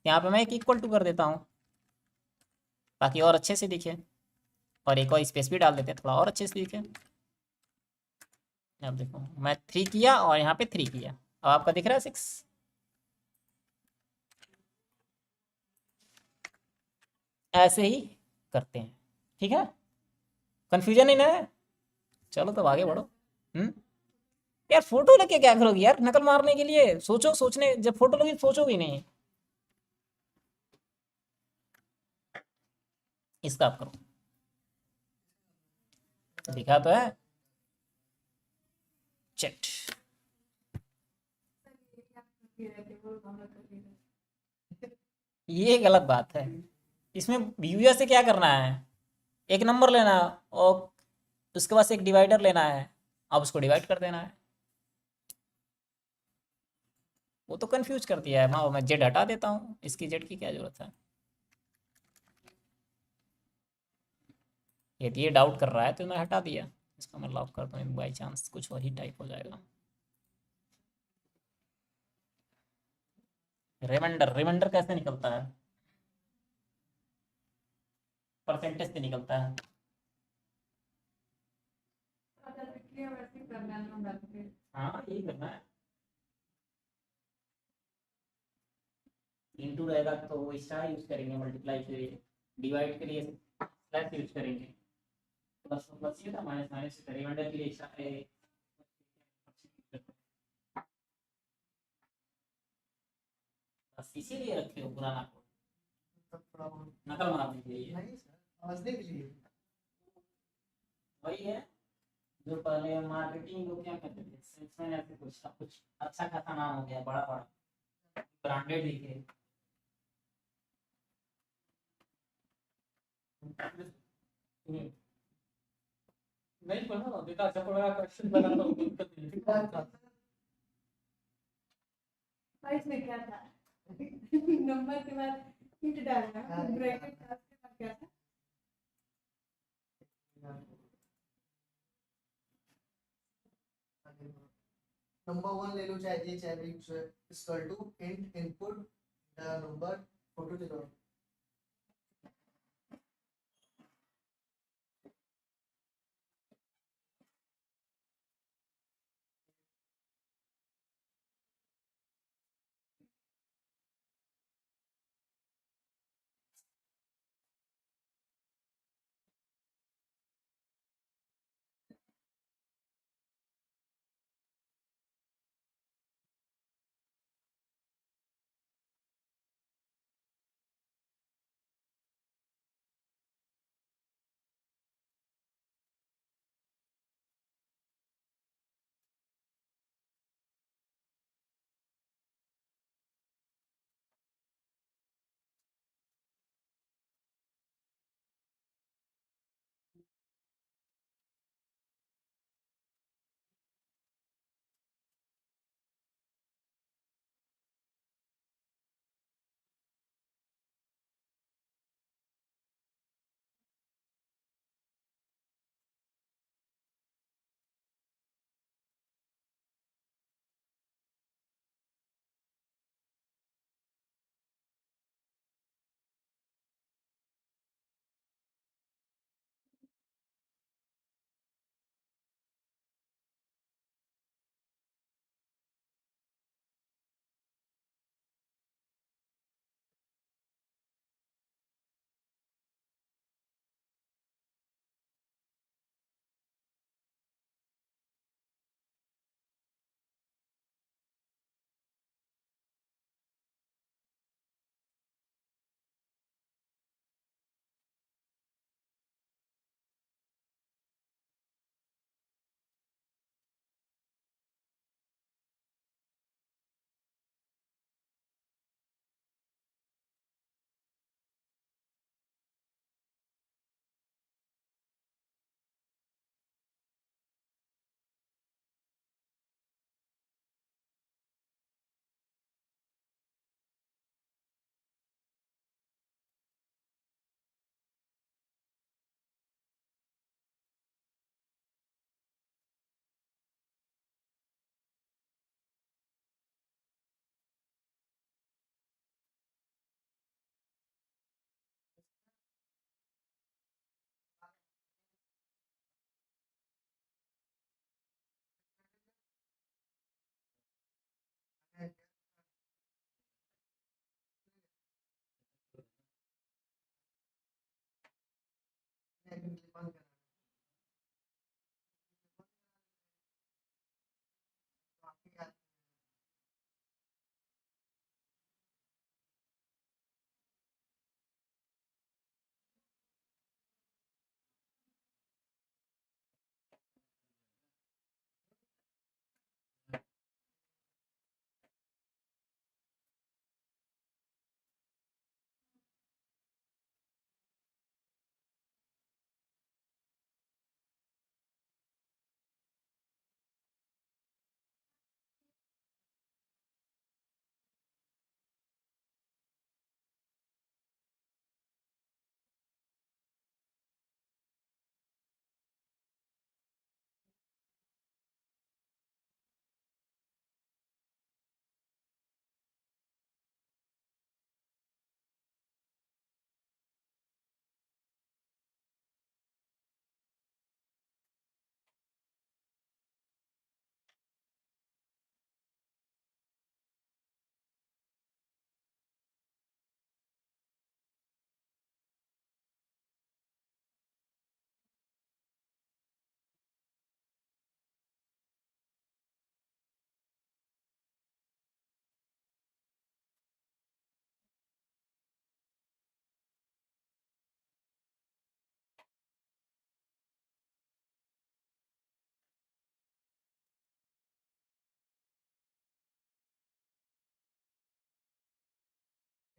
यहाँ पे मैं एक इक्वल टू कर देता हूँ ताकि और अच्छे से दिखे, और एक और स्पेस भी डाल देते हैं थोड़ा और अच्छे से दिखे। अब देखो मैं 3 किया और यहाँ पे 3 किया, अब आपका दिख रहा है 6। ऐसे ही करते हैं, ठीक है, कंफ्यूजन नहीं ना है? चलो तब आगे बढ़ो। यार फोटो लेके क्या करोगे यार, नकल मारने के लिए सोचो, सोचने जब फोटो लोगे सोचोगे नहीं। इसका आप करो, दिखा तो है चेट। ये गलत बात है। इसमें यूएस से क्या करना है, एक नंबर लेना है और उसके बाद से एक डिवाइडर लेना है, अब उसको डिवाइड कर देना है। वो तो कंफ्यूज कर दिया है। मैं जेड हटा देता हूँ, इसकी जेड की क्या जरूरत है। यदि ये डाउट कर रहा है तो मैं हटा दिया, इसका मैं लॉक कर दूँ, बाई चांस कुछ और ही टाइप हो जाएगा। रिमाइंडर, रिमाइंडर कैसे निकलता है, परसेंटेज से निकलता है। हाँ यही करना है, इंटू रहेगा तो स्टार यूज करेंगे, मल्टीप्लाई के लिए, डिवाइड के लिए स्लैश यूज करेंगे, प्लस तो प्लस ही था, माइनस माइनस था, रिमाइंडर के लिए बस इसीलिए रखे हो पुराना कोड, थोड़ा बहुत नकल मारने के लिए। नहीं सर, समझने के लिए। वही है जो पहले मार्केटिंग लोग क्या करते थे, सेल्समैन ऐसे कुछ, अब कुछ अच्छा खासा नाम हो गया, बड़ा बड़ा ब्रांडेड दिखे। नहीं पढ़ा बेटा, अच्छा पढ़ा, करेक्शन लगाता हूँ, दिक्कत नहीं। इसमें क्या था? नंबर के बाद हिट डालना, ब्रैकेट के बाद क्या था? नंबर वन ले लो, चाहे ए चाहे B, equal to int input number फोटो दे दो।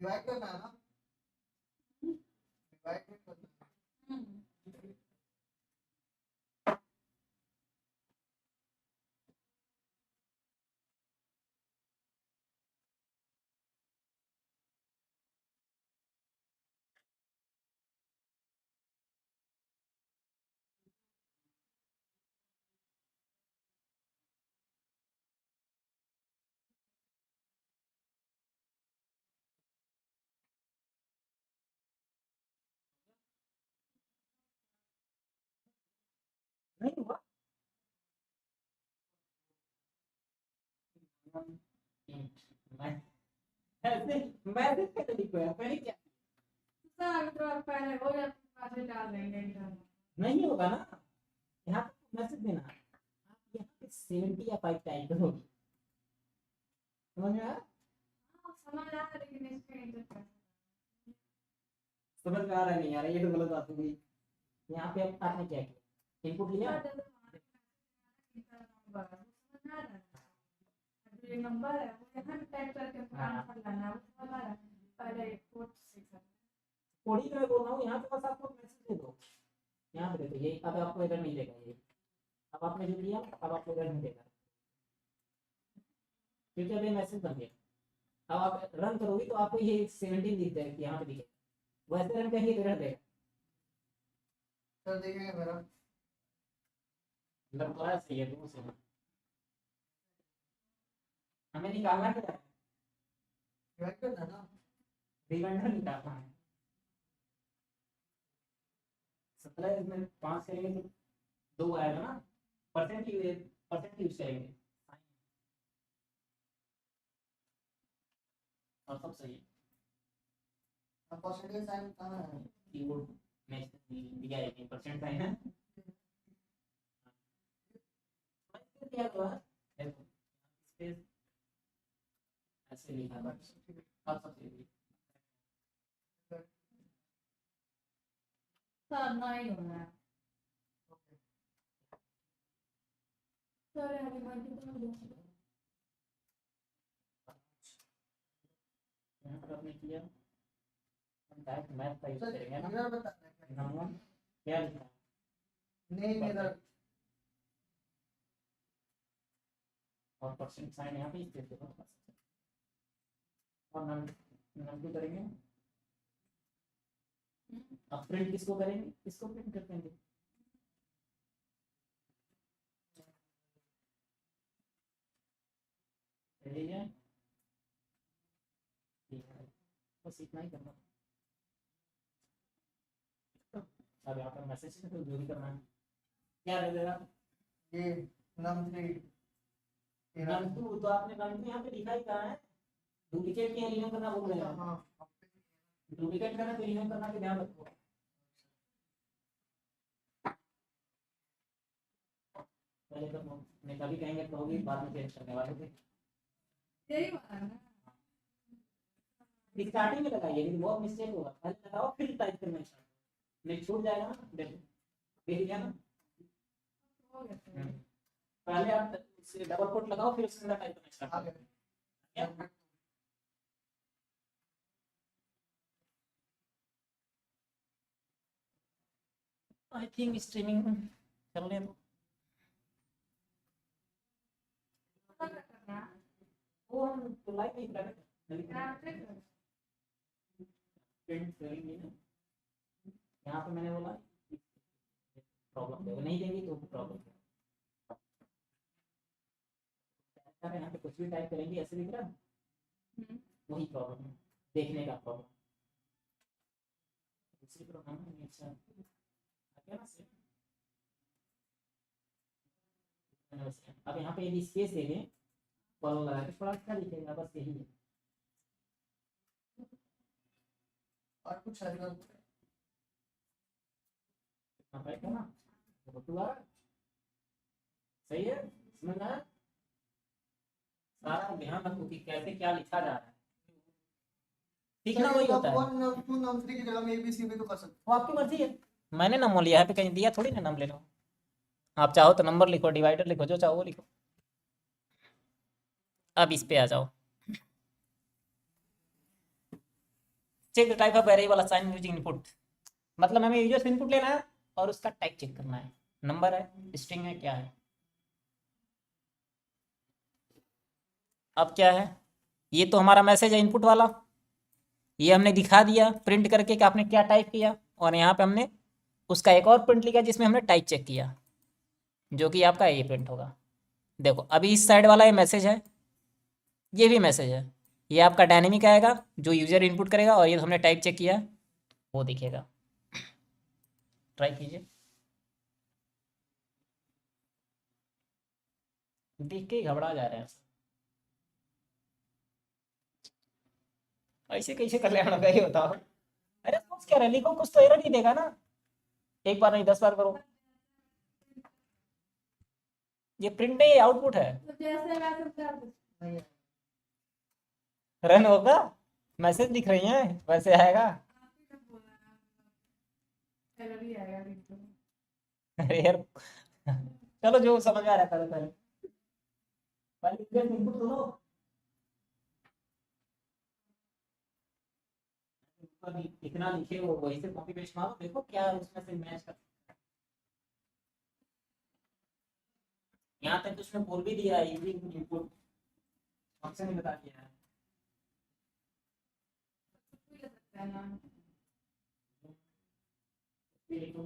डिवाइड करना है ना, डिवाइड करना है। नहीं हुआ। मैं ऐसे मैसेज कैसे लिखो यार, पहले क्या सर तो आप पहले हो या पास डाल देंगे इंटरनल। नहीं होगा ना, यहाँ पे मैसेज देना, आप यहाँ पे 70 या 5 टाइप करोगे, समझ में आया? समझ आ रहा है लेकिन इसमें इंटर समझ में आ रहा है? नहीं आ रहा, ये तो गलत बात हो गई। यहाँ पे आपने क्या किया, इनपुट लिया, ये नंबर है वो यहाँ टाइप करके आंसर लाना है, वो समझ आ रहा है। पहले कोड सीखना थोड़ी मैं बोल रहा हूँ, यहाँ पे बस आपको मैसेज दे दो, यहाँ पे दे दो, ये अब आपको एरर नहीं देगा, ये अब आपने जो किया अब आपको एरर नहीं देगा, क्योंकि अब ये मैसेज बन गया। अब आप रन करोगे तो आपको ये 17 दिख जाएगा, यहाँ पे दिखेगा, वैसे रन करेंगे तो एरर देगा। सर देखिए मेरा मतलब थोड़ा सही है, दूर से हमें निकालना क्या है, डिवाइड करना है ना, रिमाइंडर निकालना है। 17 इसमें 5 करेंगे तो 2 आएगा ना, परसेंट यूज करेंगे और सब सही है। अब परसेंटेज साइन कहाँ है? कीबोर्ड में दिया है कि परसेंट साइन है, क्या हुआ देखो स्पेस ऐसे लिखा है, अब सब सही है। सर नहीं हो रहा है। सर अभी मल्टी तो यहाँ पर आपने किया, हम डायरेक्ट मैथ का यूज सर करेंगे ना, इधर बताना है क्या? नंबर क्या लिखा है, नहीं इधर और परसेंट साइन यहाँ पे इस तरह से और नंबर करेंगे। अब प्रिंट किसको करेंगे, इसको प्रिंट कर देंगे, ठीक है, बस इतना ही करना। अब यहाँ पर मैसेज तो जो भी करना है, क्या दे देगा, ये num3 नम टू, तो आपने नम टू यहाँ पे लिखा ही कहा है, डुप्लीकेट क्या रिन्यू करना बोल रहे हैं, हाँ डुप्लीकेट करना तो रिन्यू करना के ध्यान रखो। पहले तो मैं कभी कहेंगे तो होगी, बाद में चेंज करने वाले थे, यही वाला है ना। स्टार्टिंग में लगाइए, लेकिन बहुत मिस्टेक होगा, पहले लगाओ फिर टाइप करना स्टार्ट, नहीं छूट जाएगा ना, देखो देख लिया ना, हो गया सर। पहले आप डबल कोट लगाओ फिर उसके अंदर टाइप करना स्टार्ट आ करो। गया। आई थिंक स्ट्रीमिंग चलने दो, क्या करना है? वो हम तो लाइव नहीं करेंगे, क्या करना है? प्रिंट करेंगे ना, यहाँ पे मैंने बोला प्रॉब्लम देगा, नहीं देंगी तो प्रॉब्लम है। यहाँ पे कुछ भी टाइप करेंगे ऐसे दिख रहा है, वही प्रॉब्लम है, देखने का प्रॉब्लम। दूसरी प्रॉब्लम है, अच्छा आ गया ना सेम। अब यहाँ पे यदि स्पेस दे दें कॉलम लगा के, थोड़ा अच्छा दिखेगा, बस यही है। और कुछ है इधर? इतना टाइप है ना, तो पूरा सही है, समझ में आया? सारा ध्यान रखो कि कैसे क्या लिखा जा रहा है, सीखना वही होता है। num2 num3 की जगह में ABC भी तो कर सकते वो आपकी मर्जी है, मैंने नाम लिया है पे कहीं दिया थोड़ी ना नाम ले लो, आप चाहो तो नंबर लिखो, डिवाइडर लिखो, जो चाहो वो लिखो। अब इस पे आ जाओ, check the type of variable assign using input, मतलब हमें यूजर से इनपुट लेना है और उसका टाइप चेक करना है, नंबर है, स्ट्रिंग है, क्या है। अब क्या है, ये तो हमारा मैसेज है इनपुट वाला, ये हमने दिखा दिया प्रिंट करके कि आपने क्या टाइप किया, और यहाँ पे हमने उसका एक और प्रिंट लिखा जिसमें हमने टाइप चेक किया, जो कि आपका ये प्रिंट होगा। देखो अभी इस साइड वाला ये मैसेज है, ये भी मैसेज है, ये आपका डायनेमिक आएगा जो यूज़र इनपुट करेगा, और ये हमने टाइप चेक किया वो दिखेगा। ट्राई कीजिए, देख के ही घबरा जा रहे हैं। ऐसे कैसे कर लेना का ही बताओ। अरे सोच क्या रहे, लिखो कुछ तो एरर नहीं देगा ना, एक बार नहीं 10 बार करो। ये प्रिंट नहीं, आउटपुट है। तो जैसे वैसे कर दो। नहीं रन होगा, मैसेज दिख रही है वैसे आएगा। आप ही तो बोल रहे हैं, एरर ही आएगा बिल्कुल। अरे यार, चलो जो समझ में आ रहा है पहले पहले पहले इनपुट तो लो। ऊपर इतना लिखे हो वही से कॉपी पेस्ट मारो, देखो क्या उसमें से मैच कर। यहाँ तक तो उसने बोल भी दिया है यूजिंग इनपुट, फंक्शन ही बता दिया है। कुछ भी ले सकते हैं ना। ये लिखो।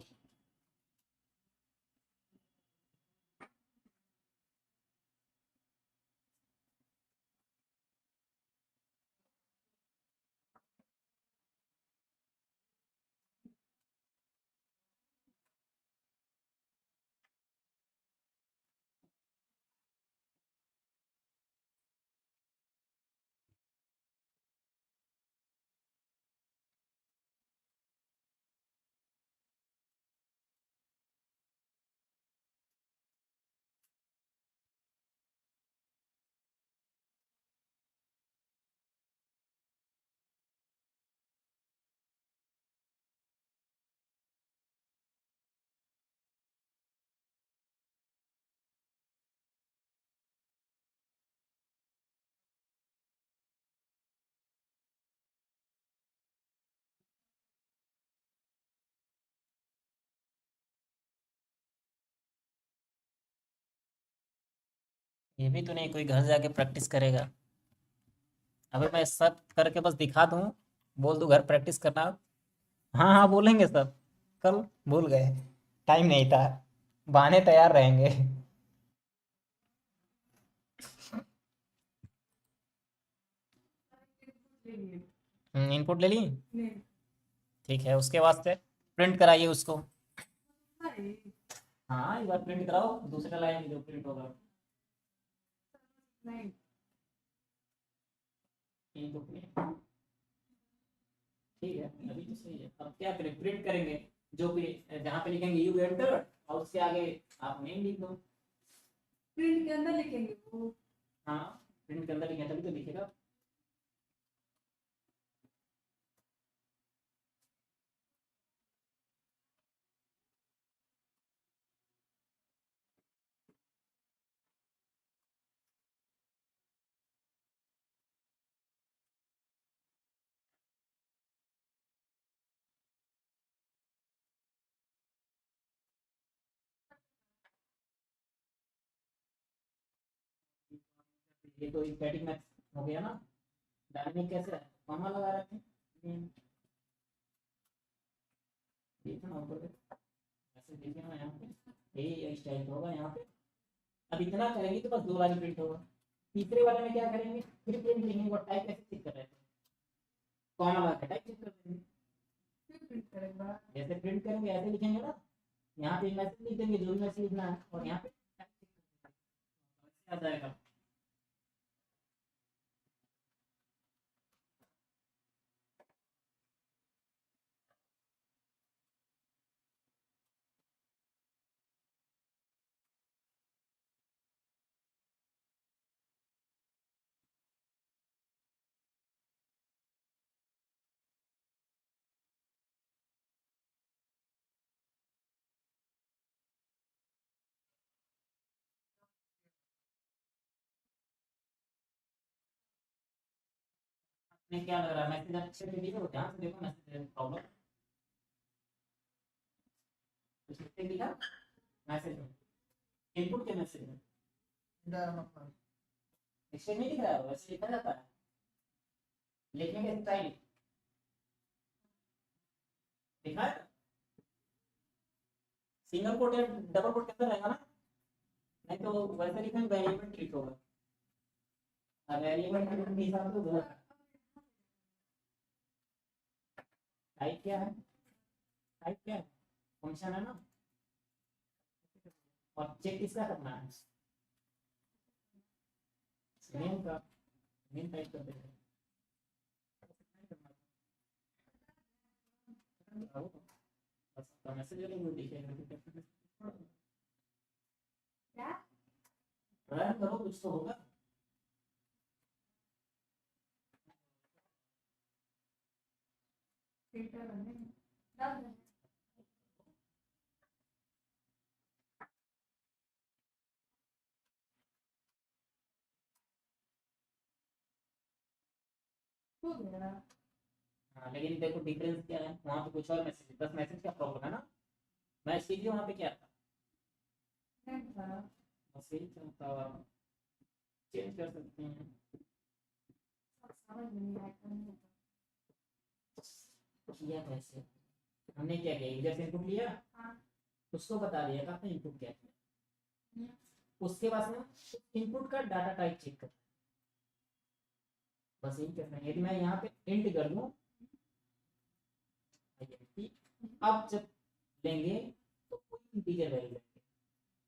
ये भी तो नहीं कोई घर जाके प्रैक्टिस करेगा। अगर मैं सब करके बस दिखा दूं, बोल दूं घर प्रैक्टिस करना, हाँ हाँ बोलेंगे सब, कल भूल गए, टाइम नहीं था, बहाने तैयार रहेंगे। ले लिए। इनपुट ले ली, नहीं। ठीक है, उसके वास्ते प्रिंट कराइए उसको। नहीं। हाँ एक बार प्रिंट कराओ, दूसरे लाइन में जो प्रिंट होगा। नहीं। इनपुट में ठीक है, अभी तो सही है। अब क्या करें, प्रिंट करेंगे, जो भी जहाँ पे लिखेंगे यू एंटर, और उसके आगे आप नेम लिख दो। प्रिंट के अंदर लिखेंगे वो। हाँ प्रिंट के अंदर लिखें तभी तो दिखेगा। ये तो स्टैटिक मैथ हो गया ना, डायनेमिक कैसे है, कॉमा लगा रहे थे। ठीक है ना, ऊपर पे ऐसे देखिए ना, यहाँ पे यही स्टाइल तो होगा यहाँ पे। अब इतना करेंगे तो बस 2 लाइन प्रिंट होगा। तीसरे वाले में क्या करेंगे, फिर प्रिंट लिखेंगे, वो टाइप कैसे चेक कर रहे थे, कॉमा लगा के टाइप चेक कर देंगे। फिर प्रिंट करेंगे। जैसे प्रिंट करेंगे ऐसे लिखेंगे ना, यहाँ पे मैसेज लिख देंगे जो भी मैसेज लिखना है, और यहाँ पे टाइप चेक कर देंगे, आ जाएगा। में क्या लग रहा है? मैसेज अच्छे से देखो, ध्यान से देखो मैसेज प्रॉब्लम कुछ लिखा मैसेज में, इनपुट के मैसेज में इससे नहीं लिख रहा है, वैसे लिखा जाता है लिखने के स्टाइल लिखा है। सिंगल कोट या डबल कोट के अंदर रहेगा ना, नहीं तो वैसे लिखने में वेरिएबल ट्रीट होगा। वेरिएबल ट्रीट के हिसाब से गलत है। टाइप क्या है? टाइप क्या है? फंक्शन है ना। और चेक किसका करना है? नेम का। नेम टाइप कर देते हैं। बस मैसेज वाले वो दिखेगा। क्या रन करो कुछ तो होगा। फिल्टर करने डाल दे। हो गया। हाँ, लेकिन देखो डिफरेंस क्या है, वहाँ पे कुछ और मैसेज, बस मैसेज का प्रॉब्लम है ना। मैं सीधे वहाँ पे क्या था, नहीं था। बस यही था, चेंज कर सकते हैं। सब समझ में नहीं आया करने का। किया कैसे? हमने क्या किया, यूजर से इनपुट लिया, हाँ। उसको बता दिया कि आपने इनपुट क्या किया, हम्म। उसके बाद में इनपुट का डाटा टाइप चेक करना, बस यही करना है। यदि मैं यहाँ पे इंट कर दूं, अब जब लेंगे तो कोई इंटीजर वैल्यू लेंगे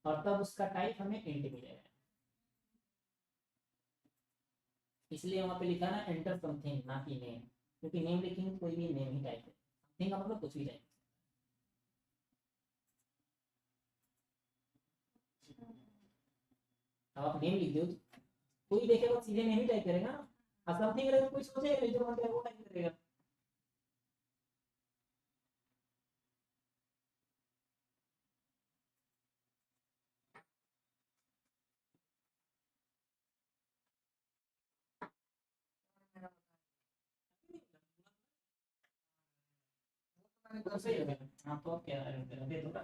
और तब उसका टाइप हमें इंट मिलेगा। इसलिए वहाँ पे लिखा ना एंटर समथिंग, ना कि नेम, क्योंकि नेम लिखेंगे कोई भी नेम ही टाइप है, समथिंग का मतलब कुछ भी टाइप। अब आप नेम लिख दो, कोई देखेगा सीधे नेम ही टाइप करेगा ना, और समथिंग रहेगा कोई सोचेगा जो मन करे वो टाइप करेगा। तो सही हो गया। हाँ तो अब क्या दे दो ना।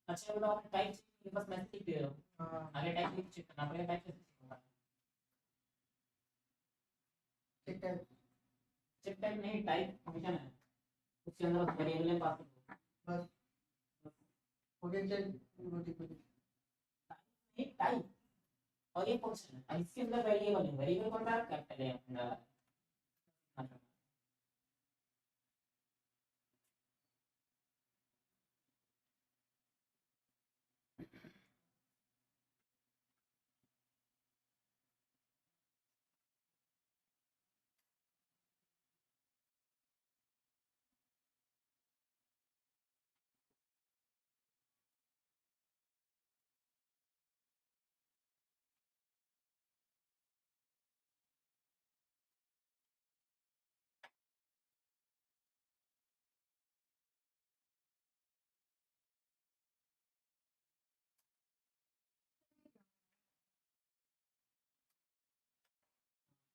अच्छा बताओ, आपने टाइप बस मैसेज लिख दे रहे हो, आगे टाइप लिख चेक करना पड़ेगा, टाइप कैसे चेक होगा? चेक टाइप नहीं, टाइप फंक्शन है, उसके अंदर बस वेरिएबल में पास कर दो। नहीं टाइप और ये फंक्शन है, अब इसके अंदर वेरिएबल है, वेरिएबल कौन सा कैपिटल है अपना।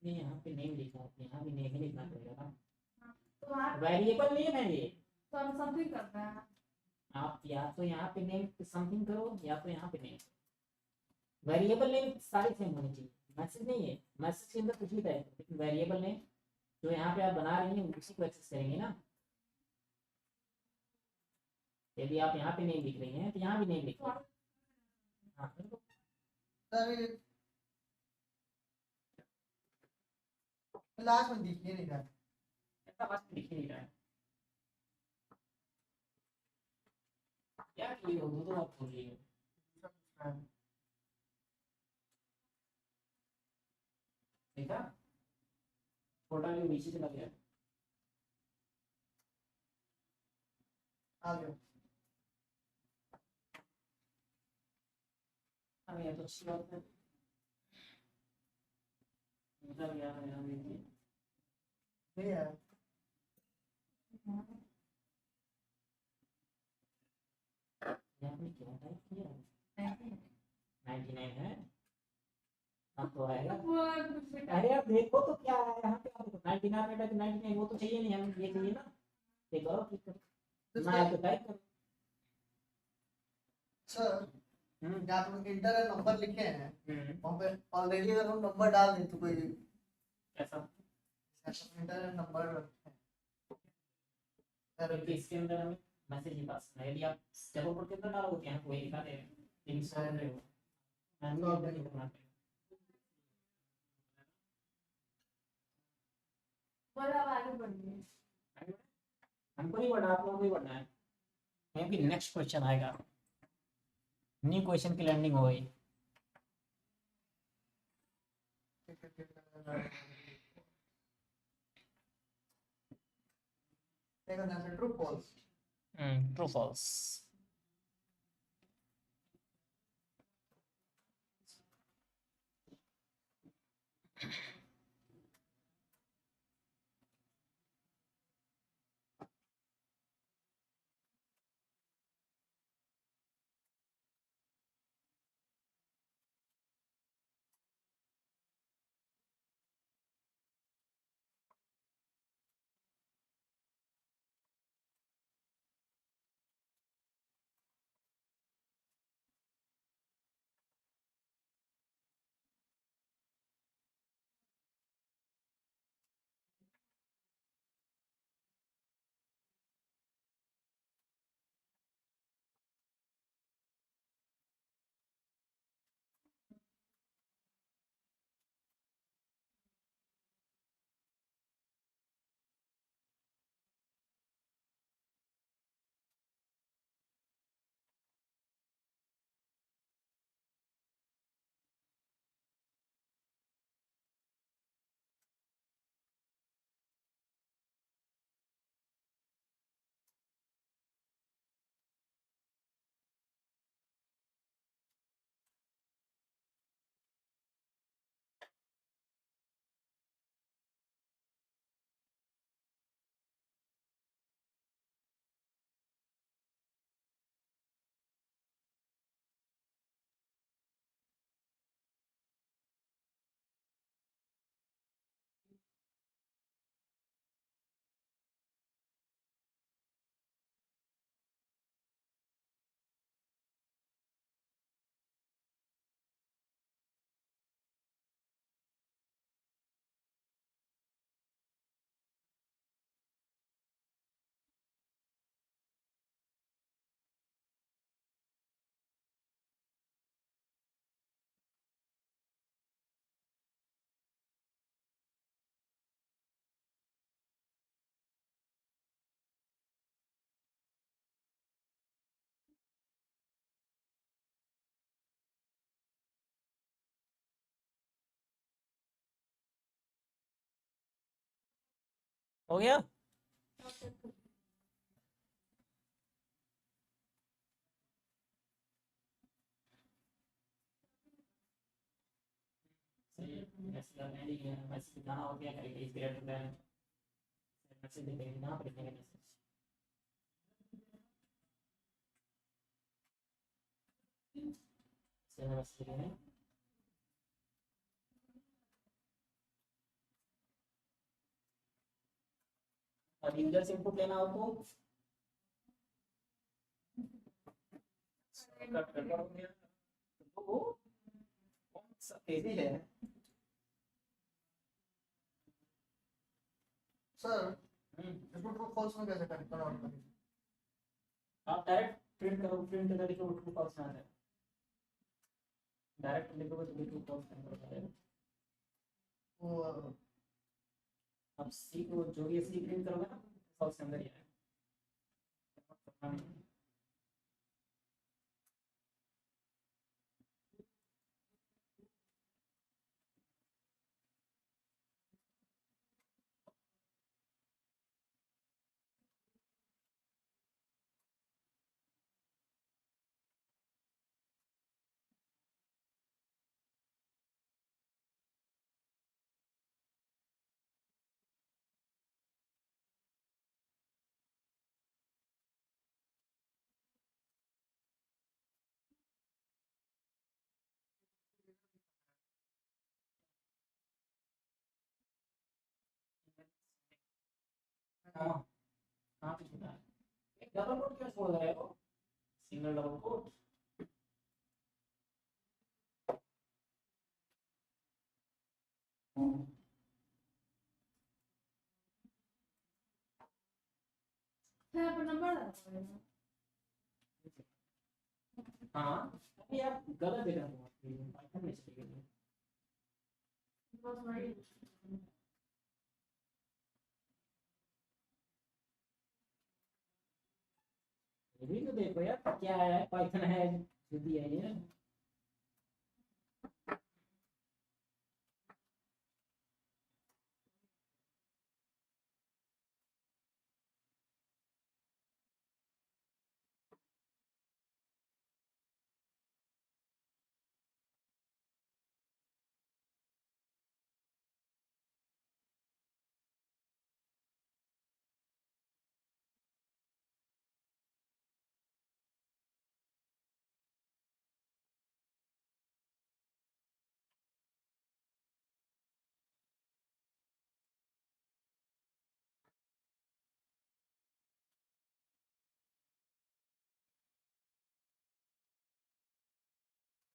नहीं यहाँ पे नेम लिखा है, यहाँ भी नेम ही लिखना पड़ेगा ना, तो आप वेरिएबल नेम है ये। तो हम समथिंग करना है। आप या तो यहाँ पे नेम समथिंग करो या तो यहाँ पे नेम, वेरिएबल नेम सारे सेम होने चाहिए, मैसेज नहीं है, मैसेज के अंदर कुछ भी टाइप, लेकिन वेरिएबल नेम जो यहाँ पे आप बना रहे हैं उसी को एक्सेस करेंगे ना। यदि आप यहाँ पे नेम लिख रही हैं तो यहाँ भी नेम लिखो। हाँ लास्ट में दिख नहीं रहा है। ऐसा बस दिख ही नहीं रहा है, क्या की हो तो आप बोल रही हो। देखा छोटा भी नीचे चला गया। आ गया। हाँ ये तो अच्छी बात है, मतलब यार यहाँ देखिए नहीं यार, ये आपने क्या टाइप किया है, 99 है, हाँ तो आएगा। वो कुछ बेटा अरे अब देखो तो क्या है यहाँ पे, आप 99 बेटा 99 वो तो चाहिए नहीं, हमें ये चाहिए ना। ये करो क्लिक करो ना, आप तो टाइप करो। सर हम्म जहाँ पे इंटर नंबर लिखे हैं हम्म, वहाँ पे ऑलरेडी अगर हम नंबर डाल दें तो कोई कैसा? इंटर नंबर क्योंकि इसके अंदर हमें मैसेज ही पास करना है। यदि आप जब ऊपर के अंदर डालोगे तो यहाँ कोई लिखा देगा, लेकिन सॉल्व नहीं होगा, मैनुअली इंटर नहीं करना पड़ेगा। बोला आगे बढ़िए। हमको नहीं पढ़ना, आप लोगों को ही पढ़ना है, क्योंकि नेक्स्ट क्वेश्चन आएगा, न्यू क्वेश्चन की लर्निंग हो गई। True false. True false. हो गया। सही है, मैसेज करना नहीं है, मैसेज दिखाना हो गया करेंगे इस ग्रेटर देन, मैसेज दिखेंगे यहाँ पर लिखेंगे मैसेज। से मैसेज लिखेंगे, और यूजर से इनपुट लेना हो तो कट कर हो गया। तो कौन सा तेजी है? सर इसको ट्रू फॉल्स में कैसे कन्वर्ट करें? आप डायरेक्ट प्रिंट करो, प्रिंट करके ट्रू फॉल्स आ जाएगा, डायरेक्ट लिखोगे तो ट्रू फॉल्स कन्वर्ट हो जाएगा। वो अब सी को जो भी सी प्रिंट करोगे ना फॉल्स के अंदर ही आएगा। हाँ हाँ कुछ होता है। डबल कोट क्यों छोड़ रहे हो, सिंगल डबल कोट। यहाँ पर नंबर डालना पड़ेगा। हाँ अभी आप गलत जगह पे पाइथन में चले गए। बस वही। ये भी तो देखो यार क्या है, पाइथन है जो दिया ये।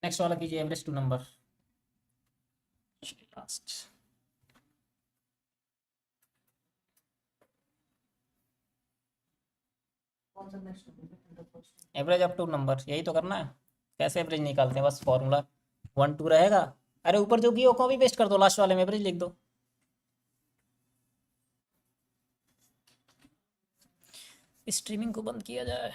नेक्स्ट वाला कीजिए, एवरेज टू नंबर लास्ट। कौन सा next? Average up to number, यही तो करना है। कैसे एवरेज निकालते हैं, बस फॉर्मूला 1 2 रहेगा। अरे ऊपर जो भी हो कॉपी पेस्ट कर दो, लास्ट वाले में एवरेज लिख दो। स्ट्रीमिंग को बंद किया जाए।